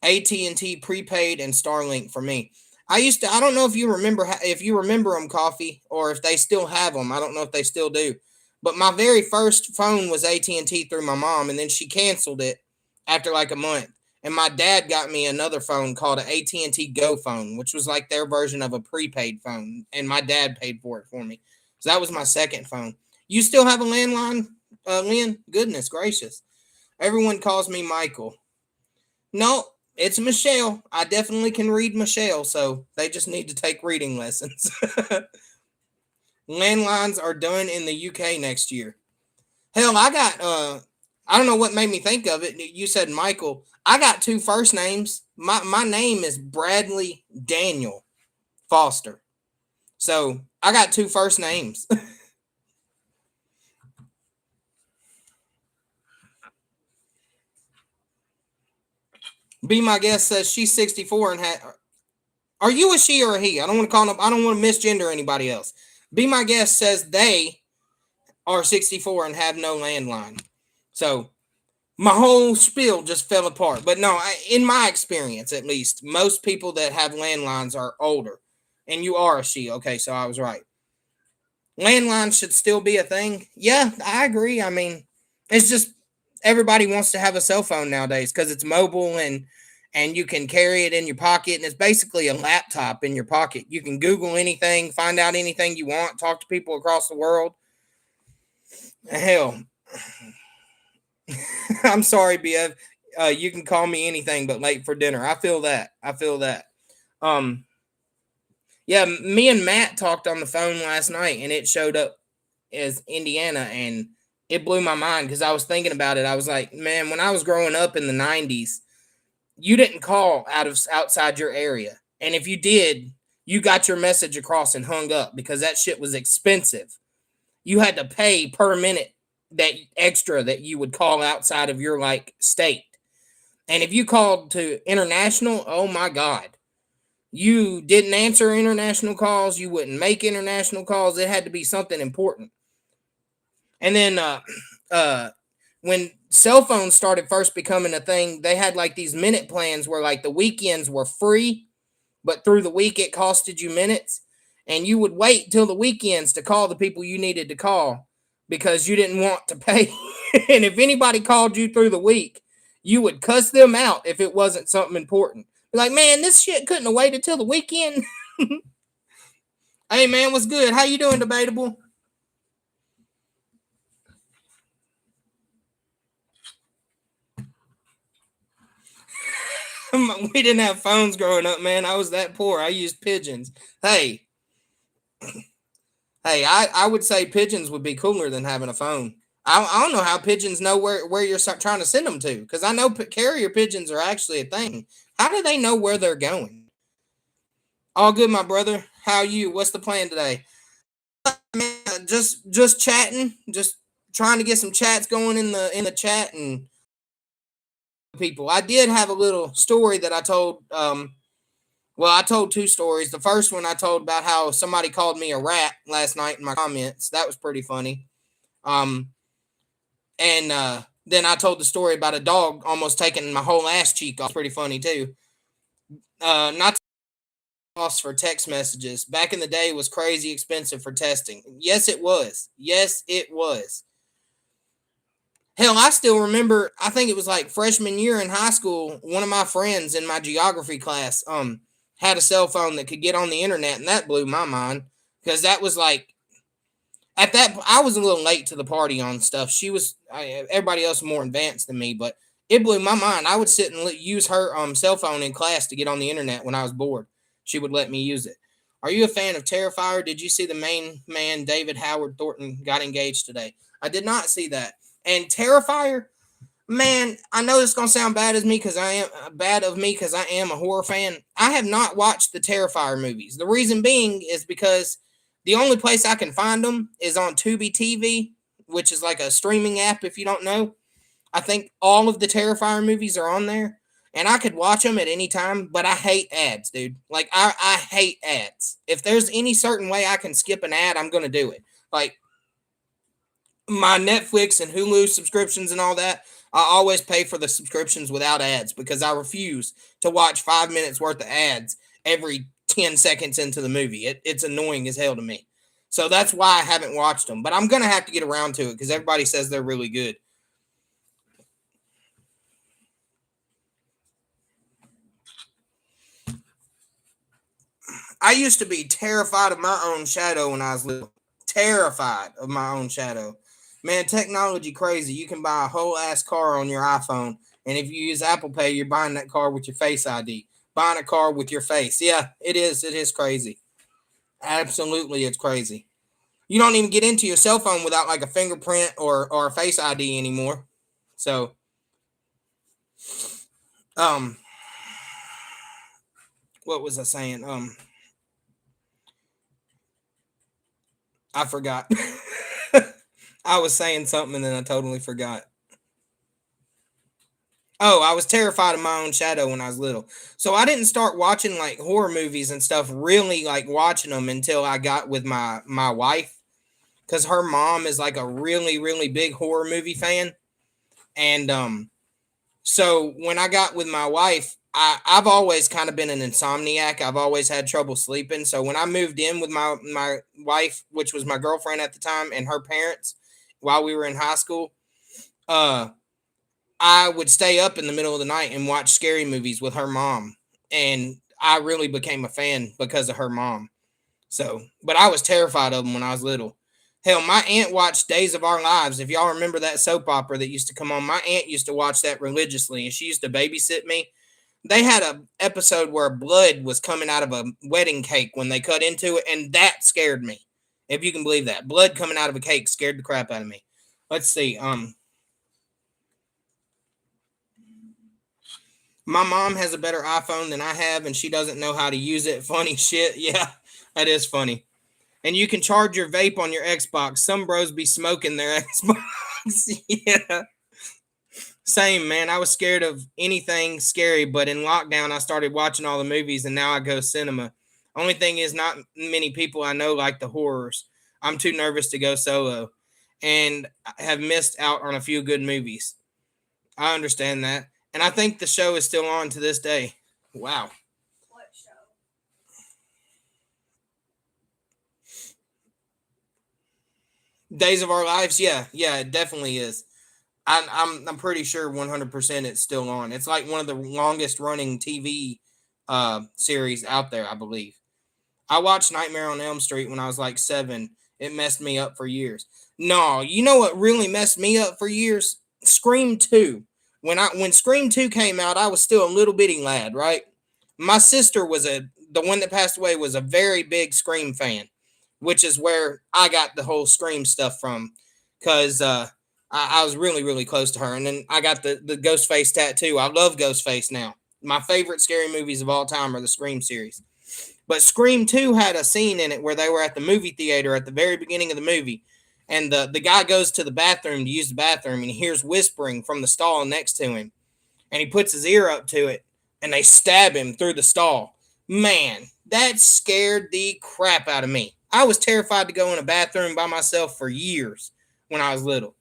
Speaker 2: AT&T prepaid and Starlink for me. I don't know if you remember them, Coffee, or if they still have them. I don't know if they still do. But my very first phone was AT&T through my mom, and then she canceled it after like a month. And my dad got me another phone called an AT&T Go phone, which was like their version of a prepaid phone, and my dad paid for it for me. So that was my second phone. You still have a landline, Lynn? Goodness gracious. Everyone calls me Michael. No, it's Michelle. I definitely can read Michelle, so they just need to take reading lessons. Landlines are done in the UK next year. Hell, I don't know what made me think of it. You said Michael. I got two first names. My name is Bradley Daniel Foster. So I got two first names. Be My Guest says she's 64 and had. Are you a she or a he? I don't want to call them. I don't want to misgender anybody else. Be My Guest says they are 64 and have no landline. So my whole spiel just fell apart. But no, in my experience, at least, most people that have landlines are older. And you are a she. Okay, so I was right. Landlines should still be a thing. Yeah, I agree. I mean, it's just everybody wants to have a cell phone nowadays because it's mobile and you can carry it in your pocket, and it's basically a laptop in your pocket. You can Google anything, find out anything you want, talk to people across the world. Hell, I'm sorry, BF. You can call me anything but late for dinner. I feel that. Yeah, me and Matt talked on the phone last night, and it showed up as Indiana, and it blew my mind because I was thinking about it. I was like, man, when I was growing up in the 90s, you didn't call outside your area. And if you did, you got your message across and hung up because that shit was expensive. You had to pay per minute that extra that you would call outside of your like state. And if you called to international, oh my God, you didn't answer international calls. You wouldn't make international calls. It had to be something important. And then when cell phones started first becoming a thing, they had like these minute plans where like the weekends were free, but through the week it costed you minutes. And you would wait till the weekends to call the people you needed to call because you didn't want to pay. And if anybody called you through the week, You would cuss them out if it wasn't something important. Be like, man, this shit couldn't have waited till the weekend. Hey, man, what's good? How you doing, Debatable? We didn't have phones growing up, man. I was that poor. I used pigeons. Hey, I would say pigeons would be cooler than having a phone. I don't know how pigeons know where you're trying to send them to, because I know carrier pigeons are actually a thing. How do they know where they're going? All good, my brother. How you? What's the plan today? Man, just chatting, just trying to get some chats going in the chat and people. I did have a little story that I told. Well, I told two stories. The first one I told about how somebody called me a rat last night in my comments. That was pretty funny. And then I told the story about a dog almost taking my whole ass cheek off. Pretty funny too. Not cost for text messages. Back in the day, it was crazy expensive for testing. Yes, it was. Yes, it was. Hell, I still remember, I think it was like freshman year in high school, one of my friends in my geography class had a cell phone that could get on the internet, and that blew my mind, because that was like, at that, I was a little late to the party on stuff. Everybody else was more advanced than me, but it blew my mind. I would sit and use her cell phone in class to get on the internet when I was bored. She would let me use it. Are you a fan of Terrifier? Did you see the main man, David Howard Thornton, got engaged today? I did not see that. And Terrifier, man, I know this is gonna sound bad of me because I am a horror fan. I have not watched the Terrifier movies. The reason being is because the only place I can find them is on Tubi TV, which is like a streaming app. If you don't know, I think all of the Terrifier movies are on there, and I could watch them at any time. But I hate ads, dude. Like I hate ads. If there's any certain way I can skip an ad, I'm gonna do it. Like my Netflix and Hulu subscriptions and all that, I always pay for the subscriptions without ads because I refuse to watch 5 minutes worth of ads every 10 seconds into the movie. It's annoying as hell to me. So that's why I haven't watched them. But I'm going to have to get around to it because everybody says they're really good. I used to be terrified of my own shadow when I was little. Terrified of my own shadow. Man, technology crazy. You can buy a whole ass car on your iPhone, and if you use Apple Pay, you're buying that car with your Face ID. Buying a car with your face. Yeah, it is. It is crazy. Absolutely, it's crazy. You don't even get into your cell phone without like a fingerprint or a Face ID anymore. So, what was I saying? I forgot. I was saying something and then I totally forgot. Oh, I was terrified of my own shadow when I was little. So I didn't start watching like horror movies and stuff, really like watching them until I got with my wife, because her mom is like a really, really big horror movie fan. And so when I got with my wife, I've always kind of been an insomniac. I've always had trouble sleeping. So when I moved in with my wife, which was my girlfriend at the time, and her parents while we were in high school, I would stay up in the middle of the night and watch scary movies with her mom. And I really became a fan because of her mom. So, but I was terrified of them when I was little. Hell, my aunt watched Days of Our Lives. If y'all remember that soap opera that used to come on, my aunt used to watch that religiously, and she used to babysit me. They had a episode where blood was coming out of a wedding cake when they cut into it, and that scared me. If you can believe that. Blood coming out of a cake scared the crap out of me. Let's see. My mom has a better iPhone than I have, and she doesn't know how to use it. Funny shit. Yeah, that is funny. And you can charge your vape on your Xbox. Some bros be smoking their Xbox. Yeah. Same, man. I was scared of anything scary, but in lockdown, I started watching all the movies, and now I go cinema. Only thing is, not many people I know like the horrors. I'm too nervous to go solo, and I have missed out on a few good movies. I understand that. And I think the show is still on to this day. Wow.
Speaker 3: What show?
Speaker 2: Days of Our Lives, yeah, it definitely is. I'm pretty sure 100% it's still on. It's like one of the longest running TV series out there, I believe. I watched Nightmare on Elm Street when I was like 7. It messed me up for years. No, you know what really messed me up for years? Scream 2. When Scream 2 came out, I was still a little bitty lad, right? My sister was the one that passed away was a very big Scream fan, which is where I got the whole Scream stuff from, because I was really, really close to her. And then I got the Ghostface tattoo. I love Ghostface now. My favorite scary movies of all time are the Scream series. But Scream 2 had a scene in it where they were at the movie theater at the very beginning of the movie. And the guy goes to the bathroom to use the bathroom, and he hears whispering from the stall next to him. And he puts his ear up to it, and they stab him through the stall. Man, that scared the crap out of me. I was terrified to go in a bathroom by myself for years when I was little.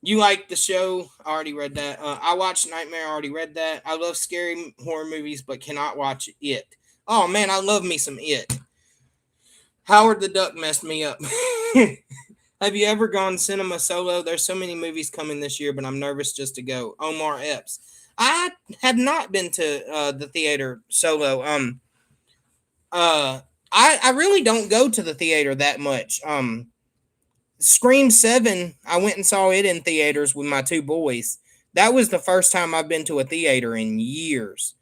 Speaker 2: You like the show? I already read that. I watched Nightmare. I already read that. I love scary horror movies, but cannot watch it. Oh, man, I love me some It. Howard the Duck messed me up. Have you ever gone cinema solo? There's so many movies coming this year, but I'm nervous just to go. Omar Epps. I have not been to the theater solo. I really don't go to the theater that much. Scream 7, I went and saw it in theaters with my 2 boys. That was the first time I've been to a theater in years.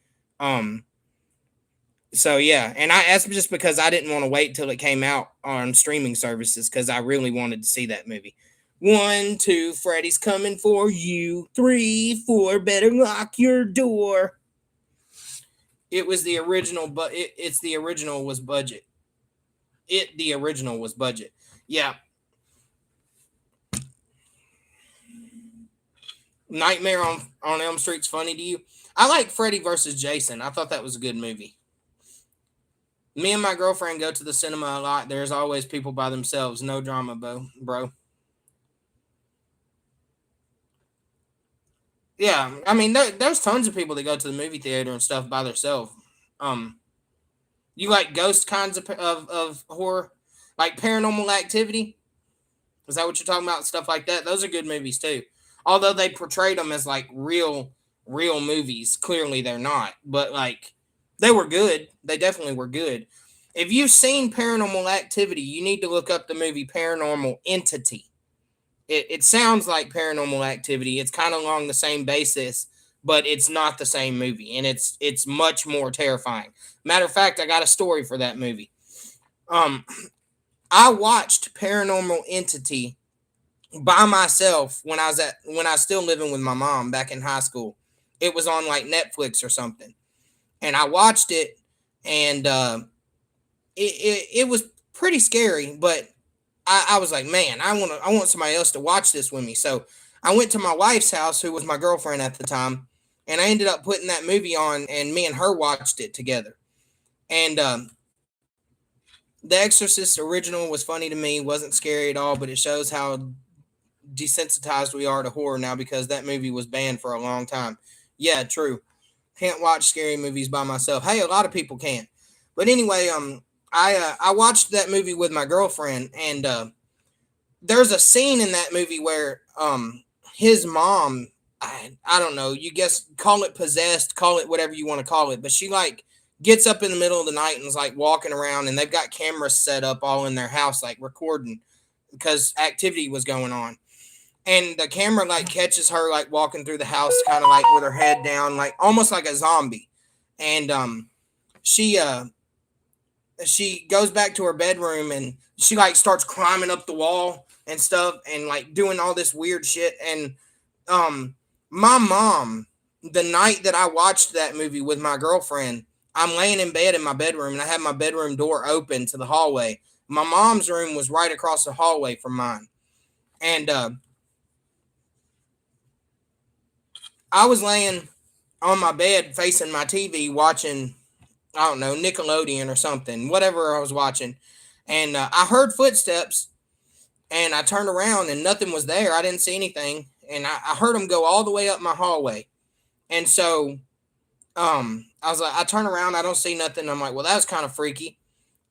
Speaker 2: So yeah, and that's just because I didn't want to wait till it came out on streaming services, because I really wanted to see that movie. 1, 2, Freddy's coming for you. 3, 4, better lock your door. It was the original, but it's the original was budget. The original was budget. Yeah. Nightmare on Elm Street's funny to you? I like Freddy versus Jason. I thought that was a good movie. Me and my girlfriend go to the cinema a lot. There's always people by themselves. No drama, bro. Yeah, I mean, there's tons of people that go to the movie theater and stuff by themselves. You like ghost kinds of horror, like Paranormal Activity? Is that what you're talking about? Stuff like that. Those are good movies too. Although they portrayed them as like real movies, clearly they're not. But like, they were good. They definitely were good. If you've seen Paranormal Activity, you need to look up the movie Paranormal Entity. It sounds like Paranormal Activity. It's kind of along the same basis, but it's not the same movie, and it's much more terrifying. Matter of fact, I got a story for that movie. I watched Paranormal Entity by myself when I was still living with my mom back in high school. It was on like Netflix or something, and I watched it, and it was pretty scary, but I was like, man, I want somebody else to watch this with me. So I went to my wife's house, who was my girlfriend at the time, and I ended up putting that movie on, and me and her watched it together. And The Exorcist original was funny to me, wasn't scary at all, but it shows how desensitized we are to horror now, because that movie was banned for a long time. Yeah, true. Can't watch scary movies by myself. Hey, a lot of people can't. But anyway, I watched that movie with my girlfriend, and there's a scene in that movie where his mom, I don't know, you guess, call it possessed, call it whatever you want to call it, but she like gets up in the middle of the night and is like walking around, and they've got cameras set up all in their house, like recording, because activity was going on. And the camera like catches her like walking through the house, kind of like with her head down, like almost like a zombie. And she goes back to her bedroom, and she like starts climbing up the wall and stuff, and like doing all this weird shit. And my mom, the night that I watched that movie with my girlfriend, I'm laying in bed in my bedroom, and I had my bedroom door open to the hallway. My mom's room was right across the hallway from mine. And I was laying on my bed facing my TV watching, I don't know, Nickelodeon or something, whatever I was watching. And I heard footsteps, and I turned around and nothing was there. I didn't see anything. And I heard them go all the way up my hallway. And so I was like, I turn around, I don't see nothing. I'm like, well, that was kind of freaky.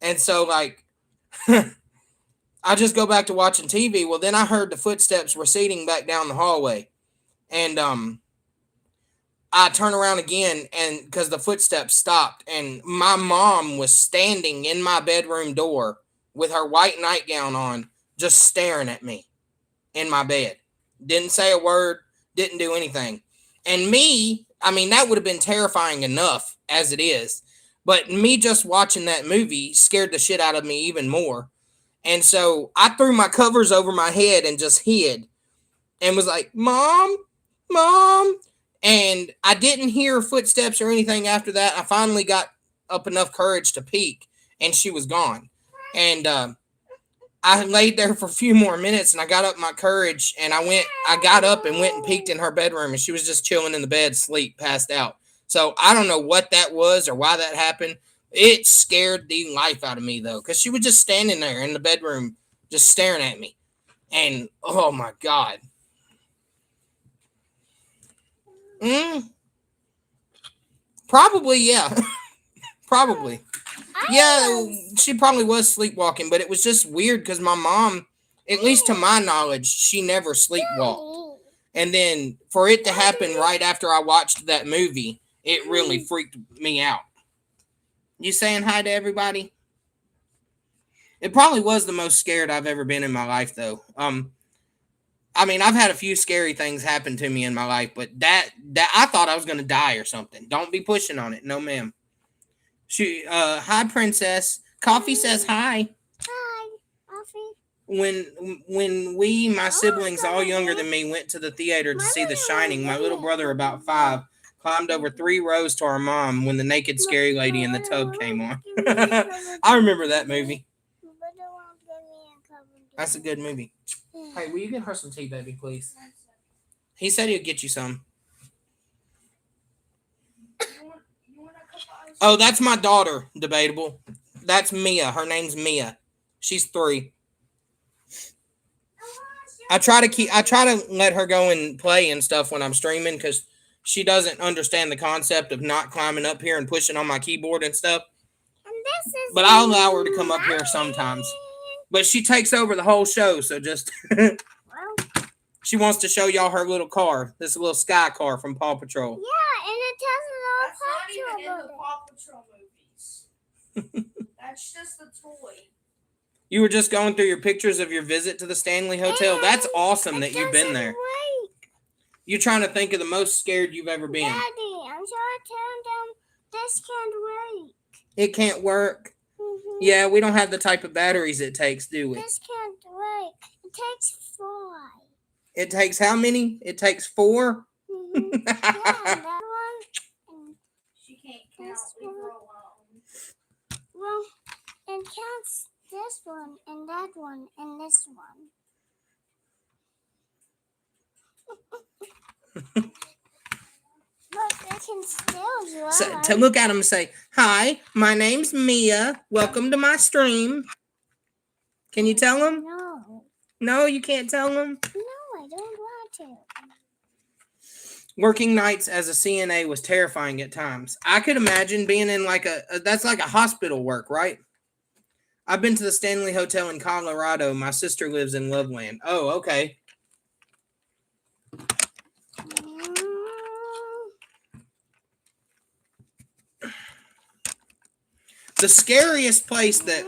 Speaker 2: And so like, I just go back to watching TV. Well, then I heard the footsteps receding back down the hallway. And I turn around again, and because the footsteps stopped, and my mom was standing in my bedroom door with her white nightgown on, just staring at me in my bed. Didn't say a word, didn't do anything. And me, I mean, that would have been terrifying enough as it is. But me just watching that movie scared the shit out of me even more. And so I threw my covers over my head and just hid and was like, Mom, Mom. And I didn't hear footsteps or anything after that. I finally got up enough courage to peek, and she was gone. And I laid there for a few more minutes, and I got up my courage, and I got up and went and peeked in her bedroom, and she was just chilling in the bed, asleep, passed out. So I don't know what that was or why that happened. It scared the life out of me, though, because she was just standing there in the bedroom, just staring at me. And, oh, my God. Probably, yeah. Probably. Yeah, she probably was sleepwalking, but it was just weird because my mom, at least to my knowledge, she never sleepwalked. And then for it to happen right after I watched that movie, it really freaked me out. You saying hi to everybody? It probably was the most scared I've ever been in my life, though. I mean, I've had a few scary things happen to me in my life, but that I thought I was going to die or something. Don't be pushing on it. No, ma'am. Hi, Princess. Coffee says hi.
Speaker 4: Hi, Coffee.
Speaker 2: When we, my siblings, all younger than me, went to the theater to see The Shining, my little brother, about 5, climbed over 3 rows to our mom when the naked scary lady in the tub came on. I remember that movie. That's a good movie. Hey, will you get her some tea, baby, please? He said he'd get you some. Oh, that's my daughter, Debatable. That's Mia. Her name's Mia. She's 3. I try to let her go and play and stuff when I'm streaming because she doesn't understand the concept of not climbing up here and pushing on my keyboard and stuff. But I'll allow her to come up here sometimes. But she takes over the whole show, so just she wants to show y'all her little car. This little sky car from Paw Patrol.
Speaker 4: Yeah, and it tells a little
Speaker 3: That's not even in the Paw Patrol movies. That's just a toy.
Speaker 2: You were just going through your pictures of your visit to the Stanley Hotel. That's awesome that you've been there. You're trying to think of the most scared you've ever been.
Speaker 4: Daddy, I'm trying to tell them this can't work.
Speaker 2: It can't work.
Speaker 4: Mm-hmm.
Speaker 2: Yeah, we don't have the type of batteries it takes, do we?
Speaker 4: This can't work. It takes 4.
Speaker 2: It takes how many? It takes 4?
Speaker 4: Mm-hmm. Yeah, that one.
Speaker 3: She can't count. Leave her alone.
Speaker 4: Well, it counts this one and that one and this one. Look, I can still drive.
Speaker 2: So, to look at them and say, "Hi, my name's Mia. Welcome to my stream." Can you tell them?
Speaker 4: No.
Speaker 2: No, you can't tell them.
Speaker 4: No, I don't want to.
Speaker 2: Working nights as a CNA was terrifying at times. I could imagine being in that's like a hospital work, right? I've been to the Stanley Hotel in Colorado. My sister lives in Loveland. Oh, okay. The scariest place that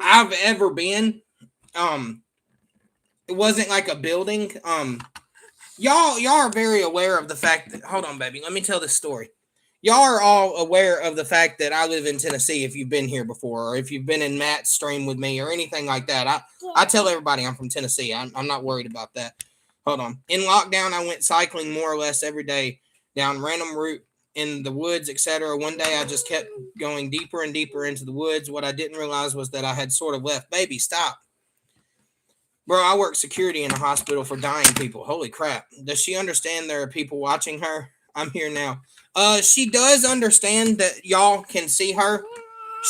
Speaker 2: I've ever been, it wasn't like a building. Y'all are very aware of the fact that, hold on, baby, let me tell this story. Y'all are all aware of the fact that I live in Tennessee if you've been here before, or if you've been in Matt's stream with me or anything like that. I tell everybody I'm from Tennessee. I'm not worried about that. Hold on. In lockdown, I went cycling more or less every day down random route in the woods, etc. One day I just kept going deeper and deeper into the woods. What I didn't realize was that I had sort of left. Baby, stop. Bro, I work security in a hospital for dying people. Holy crap. Does she understand there are people watching her? I'm here now. She does understand that y'all can see her.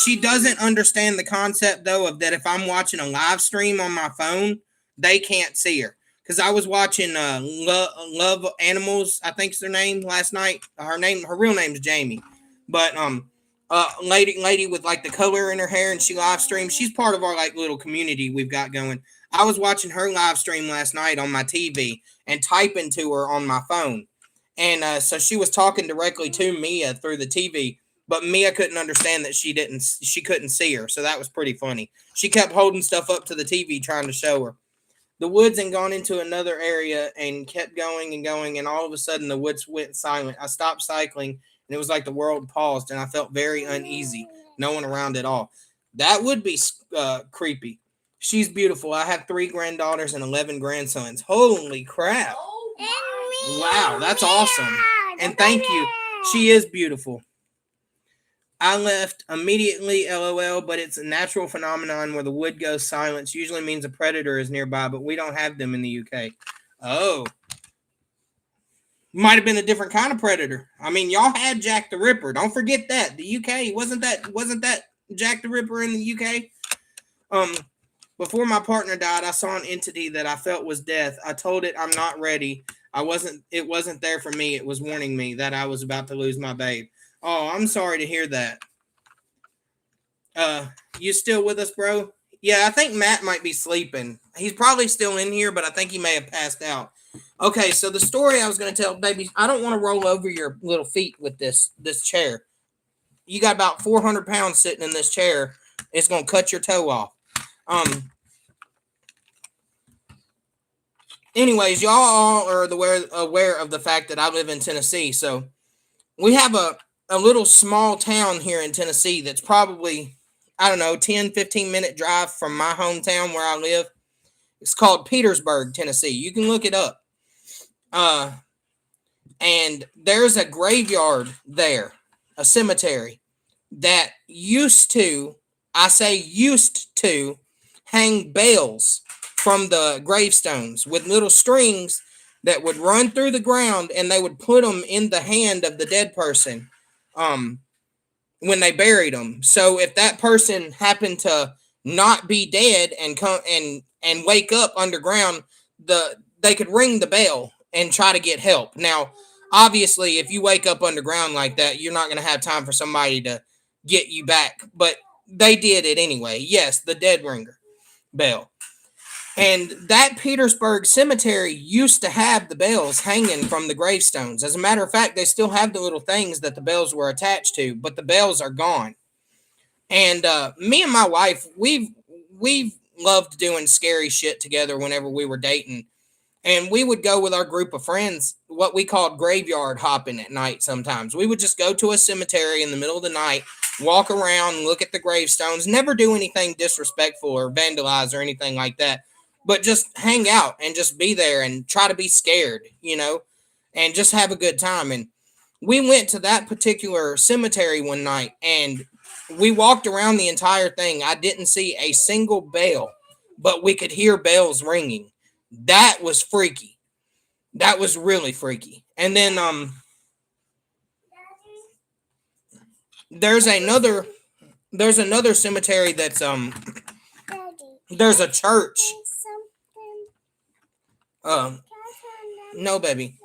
Speaker 2: She doesn't understand the concept, though, of that if I'm watching a live stream on my phone, they can't see her. Because I was watching Love Animals, I think's their name, last night. Her real name is Jamie. But lady with like the color in her hair, and she live streams. She's part of our like little community we've got going. I was watching her live stream last night on my TV and typing to her on my phone. And so she was talking directly to Mia through the TV, but Mia couldn't understand that she couldn't see her. So that was pretty funny. She kept holding stuff up to the TV trying to show her. The woods and gone into another area and kept going and going, and all of a sudden the woods went silent. I stopped cycling, and it was like the world paused, and I felt very uneasy. No one around at all. That would be creepy. She's beautiful. I have 3 granddaughters and 11 grandsons. Holy crap.
Speaker 3: Oh
Speaker 4: And
Speaker 3: my.
Speaker 4: me.
Speaker 2: Wow, that's awesome.
Speaker 4: Yeah,
Speaker 2: And
Speaker 4: the
Speaker 2: thank you.
Speaker 4: baby.
Speaker 2: She is beautiful. I left immediately, LOL, but it's a natural phenomenon where the wood goes silent. Usually means a predator is nearby, but we don't have them in the UK. Oh. Might have been a different kind of predator. I mean, y'all had Jack the Ripper. Don't forget that. The UK wasn't that Jack the Ripper in the UK? Before my partner died, I saw an entity that I felt was death. I told it I'm not ready. It wasn't there for me. It was warning me that I was about to lose my babe. Oh, I'm sorry to hear that. You still with us, bro? Yeah, I think Matt might be sleeping. He's probably still in here, but I think he may have passed out. Okay, so the story I was going to tell, baby, I don't want to roll over your little feet with this chair. You got about 400 pounds sitting in this chair. It's going to cut your toe off. Anyways, y'all all are aware of the fact that I live in Tennessee. So we have a little small town here in Tennessee that's probably, I don't know, 10, 15-minute drive from my hometown where I live. It's called Petersburg, Tennessee. You can look it up. And there's a graveyard there, a cemetery that used to hang bells from the gravestones with little strings that would run through the ground, and they would put them in the hand of the dead person when they buried them. So if that person happened to not be dead and come and wake up underground, they could ring the bell and try to get help. Now, obviously, if you wake up underground like that, you're not going to have time for somebody to get you back, but they did it anyway. Yes, the dead ringer bell. And that Petersburg cemetery used to have the bells hanging from the gravestones. As a matter of fact, they still have the little things that the bells were attached to, but the bells are gone. And me and my wife, we've loved doing scary shit together whenever we were dating. And we would go with our group of friends, what we called graveyard hopping at night sometimes. We would just go to a cemetery in the middle of the night, walk around, look at the gravestones, never do anything disrespectful or vandalize or anything like that, but just hang out and just be there and try to be scared, and just have a good time. And we went to that particular cemetery one night, and we walked around the entire thing. I didn't see a single bell, but we could hear bells ringing. That was freaky. That was really freaky. And then there's another cemetery that's
Speaker 4: Daddy,
Speaker 2: there's a church.
Speaker 4: something.
Speaker 2: No, baby.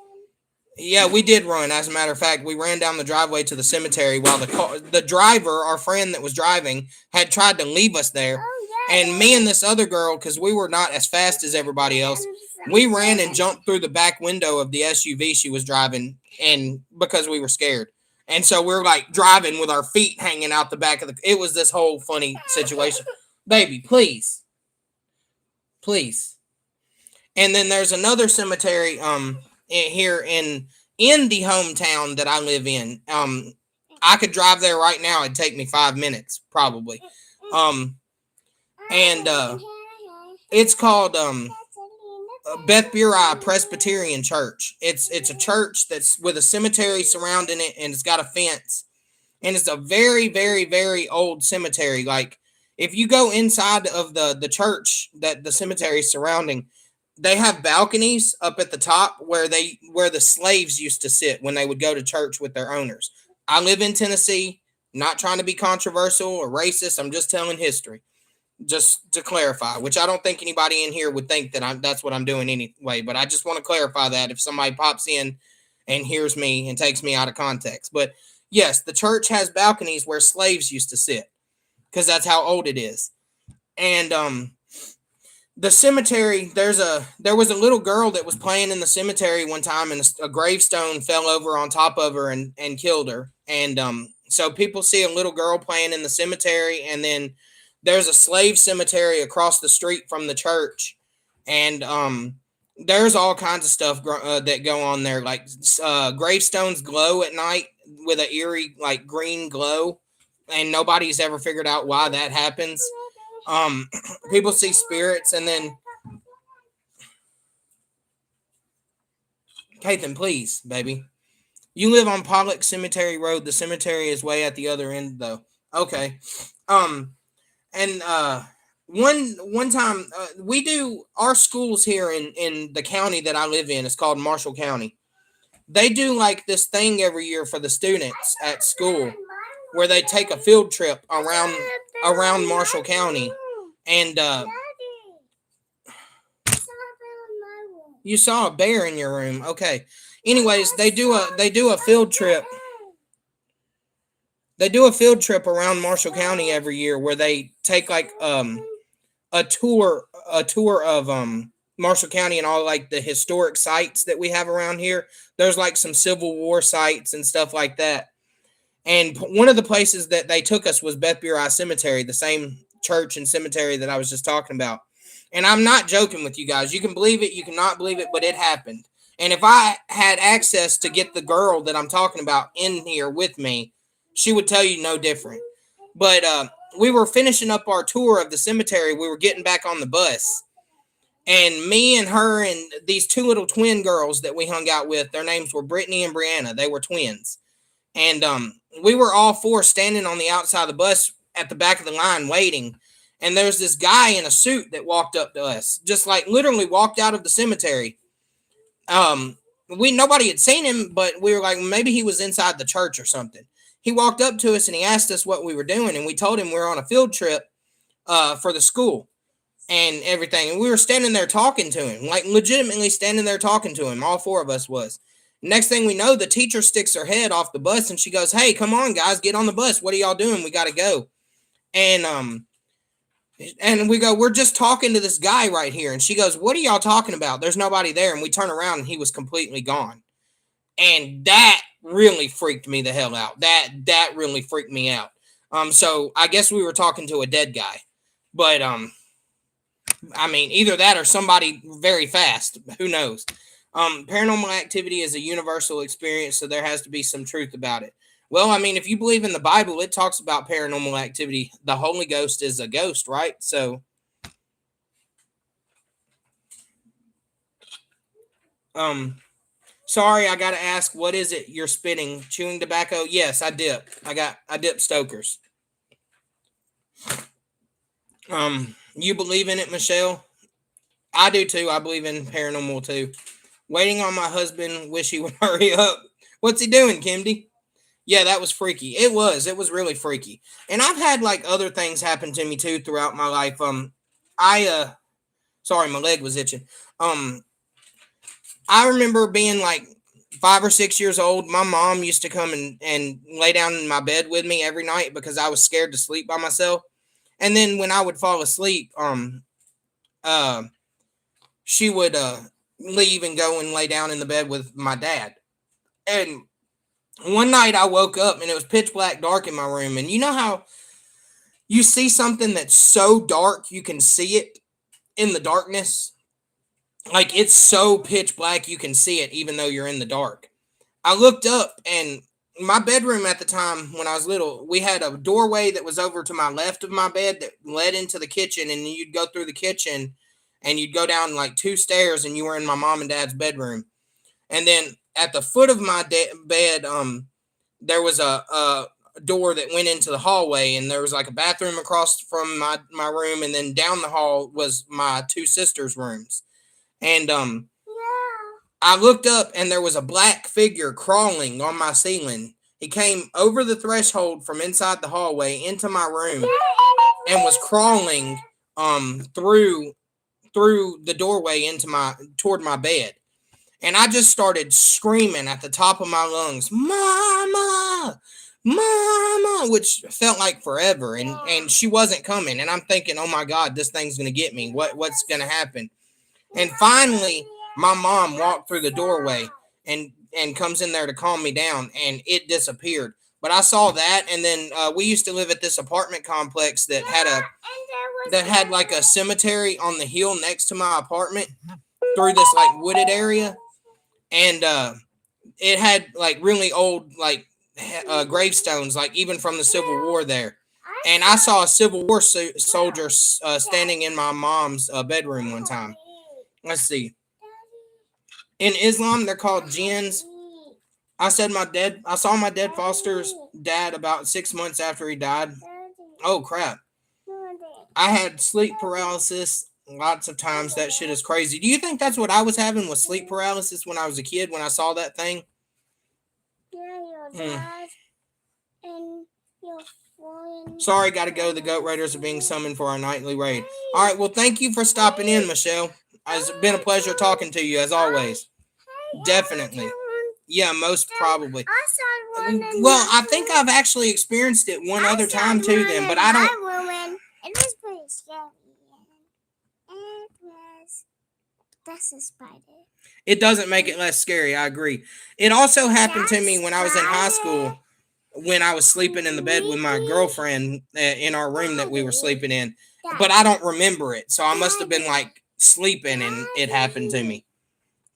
Speaker 2: Yeah, we did run. As a matter of fact, we ran down the driveway to the cemetery while the driver, our friend that was driving, had tried to leave us there.
Speaker 4: Oh, yeah.
Speaker 2: And me and this other girl, because we were not as fast as everybody else, we ran and jumped through the back window of the SUV she was driving, and because we were scared. And so we're like driving with our feet hanging out the back of it was this whole funny situation. Baby, please. Please. And then there's another cemetery here in the hometown that I live in. I could drive there right now. It'd take me 5 minutes, probably. It's called Beth Buri Presbyterian Church. It's a church that's with a cemetery surrounding it, and it's got a fence. And it's a very, very, very old cemetery. Like, if you go inside of the church that the cemetery is surrounding, they have balconies up at the top where the slaves used to sit when they would go to church with their owners. I live in Tennessee, not trying to be controversial or racist. I'm just telling history, just to clarify, which I don't think anybody in here would think that that's what I'm doing anyway. But I just want to clarify that if somebody pops in and hears me and takes me out of context. But yes, the church has balconies where slaves used to sit because that's how old it is. And the cemetery, there was a little girl that was playing in the cemetery one time, and a gravestone fell over on top of her and killed her. And so people see a little girl playing in the cemetery, and then there's a slave cemetery across the street from the church, and there's all kinds of stuff that go on there. Like gravestones glow at night with an eerie like green glow, and nobody's ever figured out why that happens. People see spirits, and then Kathan, please, baby. You live on Pollock Cemetery Road. The cemetery is way at the other end, though. Okay. And one time we do our schools here in the county that I live in. It's called Marshall County. They do like this thing every year for the students at school, where they take a field trip around Marshall County. And you saw a bear in your room. Okay. Anyways, they do a field trip. They do a field trip around Marshall County every year, where they take like a tour of Marshall County and all like the historic sites that we have around here. There's like some Civil War sites and stuff like that. And one of the places that they took us was Beth Bury Cemetery, the same church and cemetery that I was just talking about. And I'm not joking with you guys. You can believe it, you cannot believe it, but it happened. And if I had access to get the girl that I'm talking about in here with me, she would tell you no different. But we were finishing up our tour of the cemetery. We were getting back on the bus. And me and her and these two little twin girls that we hung out with, their names were Brittany and Brianna. They were twins. And we were all four standing on the outside of the bus at the back of the line waiting. And there's this guy in a suit that walked up to us, just like literally walked out of the cemetery. Nobody had seen him, but we were like, maybe he was inside the church or something. He walked up to us and he asked us what we were doing. And we told him we were on a field trip for the school and everything. And we were standing there talking to him, like legitimately standing there talking to him. All four of us was. Next thing we know, the teacher sticks her head off the bus and she goes, "Hey, come on, guys, get on the bus. What are y'all doing? We got to go." And we go, "We're just talking to this guy right here." And she goes, "What are y'all talking about? There's nobody there." And we turn around and he was completely gone. And that really freaked me the hell out. That really freaked me out. So I guess we were talking to a dead guy. But I mean, either that or somebody very fast. Who knows? Paranormal activity is a universal experience, so there has to be some truth about it. Well, I mean, if you believe in the Bible, it talks about paranormal activity. The Holy Ghost is a ghost, right? So, sorry, I gotta ask, what is it you're spitting? Chewing tobacco? Yes, I dip. I dip Stoker's. You believe in it, Michelle? I do too. I believe in paranormal too. Waiting on my husband. Wish he would hurry up. What's he doing, Kimdy? Yeah, that was freaky. It was really freaky. And I've had like other things happen to me too throughout my life. Sorry, my leg was itching. I remember being like 5 or 6 years old. My mom used to come and lay down in my bed with me every night because I was scared to sleep by myself. And then when I would fall asleep, she would leave and go and lay down in the bed with my dad. And one night I woke up and it was pitch black dark in my room. And you know how you see something that's so dark you can see it in the darkness? Like it's so pitch black you can see it even though you're in the dark. I looked up, and my bedroom at the time when I was little, we had a doorway that was over to my left of my bed that led into the kitchen, and you'd go through the kitchen and you'd go down like 2 stairs and you were in my mom and dad's bedroom. And then at the foot of my bed, there was a door that went into the hallway, and there was like a bathroom across from my room, and then down the hall was my 2 sisters' rooms. And I looked up, and there was a black figure crawling on my ceiling. He came over the threshold from inside the hallway into my room and was crawling through the doorway toward my bed. And I just started screaming at the top of my lungs, "Mama! Mama, which felt like forever, and she wasn't coming. And I'm thinking, oh my God, this thing's gonna get me. What's gonna happen? And finally, my mom walked through the doorway and comes in there to calm me down, and it disappeared. But I saw that, and then we used to live at this apartment complex that had like a cemetery on the hill next to my apartment through this like wooded area, and it had like really old like gravestones, like even from the Civil War there. And I saw a Civil War soldier standing in my mom's bedroom one time. Let's see. In Islam, they're called jinns. I saw my dead foster's dad about 6 months after he died. Oh crap. I had sleep paralysis lots of times. That shit is crazy. Do you think that's what I was having, was sleep paralysis when I was a kid when I saw that thing?
Speaker 4: Yeah, your dad and your friend.
Speaker 2: Sorry, gotta go. The Goat Raiders are being summoned for our nightly raid. All right, well, thank you for stopping in, Michelle. It's been a pleasure talking to you, as always. Definitely. Yeah, most probably.
Speaker 4: I saw one.
Speaker 2: Well, I think I've actually experienced it one other time too then, but I don't.
Speaker 4: It was pretty scary. It was. That's a spider.
Speaker 2: It doesn't make it less scary, I agree. It also happened to me when I was in high school, when I was sleeping in the bed with my girlfriend in our room that we were sleeping in. But I don't remember it, so I must have been like sleeping and it happened to me.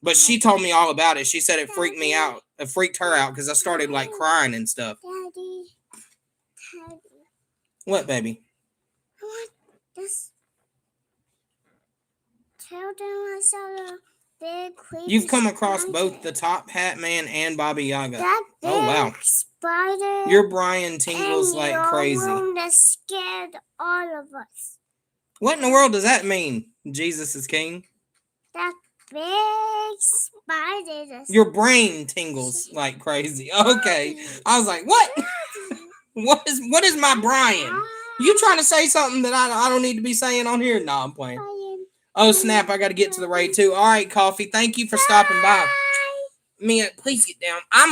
Speaker 2: But she told me all about it. She said it freaked me out. It freaked her out because I started like crying and stuff.
Speaker 4: Daddy.
Speaker 2: What, baby?
Speaker 4: What? This. Tell them I saw a big creepy.
Speaker 2: You've come across
Speaker 4: spider.
Speaker 2: both the Top Hat Man and Baba Yaga.
Speaker 4: That big
Speaker 2: Oh, wow.
Speaker 4: spider.
Speaker 2: Your Brian tingles
Speaker 4: in
Speaker 2: like
Speaker 4: your
Speaker 2: crazy.
Speaker 4: room that scared all of us.
Speaker 2: What in the world does that mean? Jesus is king.
Speaker 4: That big spider. That
Speaker 2: Your brain tingles like crazy. Okay. I was like, what? What is my Brian? You trying to say something that I don't need to be saying on here? No, I'm playing. Oh, snap. I got to get to the raid too. All right, Coffee. Thank you for stopping by. Mia, please get down. I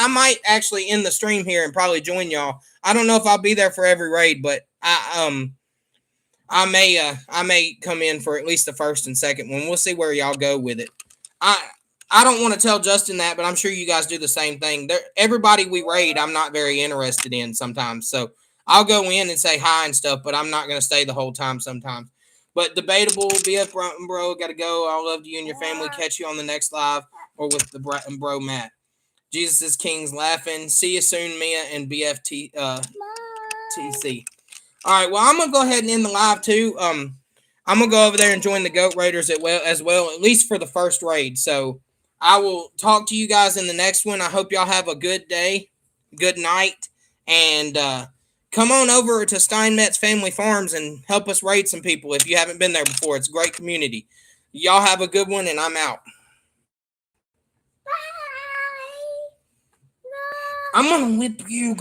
Speaker 2: might actually end the stream here and probably join y'all. I don't know if I'll be there for every raid, but I may come in for at least the first and second one. We'll see where y'all go with it. I don't want to tell Justin that, but I'm sure you guys do the same thing. Everybody we raid, I'm not very interested in sometimes. So I'll go in and say hi and stuff, but I'm not going to stay the whole time sometimes. But Debatable, BF Bro, got to go. I love you and your family. Catch you on the next live or with the Bro Matt. Jesus is King's laughing. See you soon, Mia and BFT TC. All right, well, I'm going to go ahead and end the live too. I'm going to go over there and join the Goat Raiders as well, at least for the first raid. So I will talk to you guys in the next one. I hope y'all have a good day, good night, and come on over to Steinmetz Family Farms and help us raid some people if you haven't been there before. It's a great community. Y'all have a good one, and I'm out.
Speaker 4: Bye.
Speaker 2: I'm going to whip you, girl.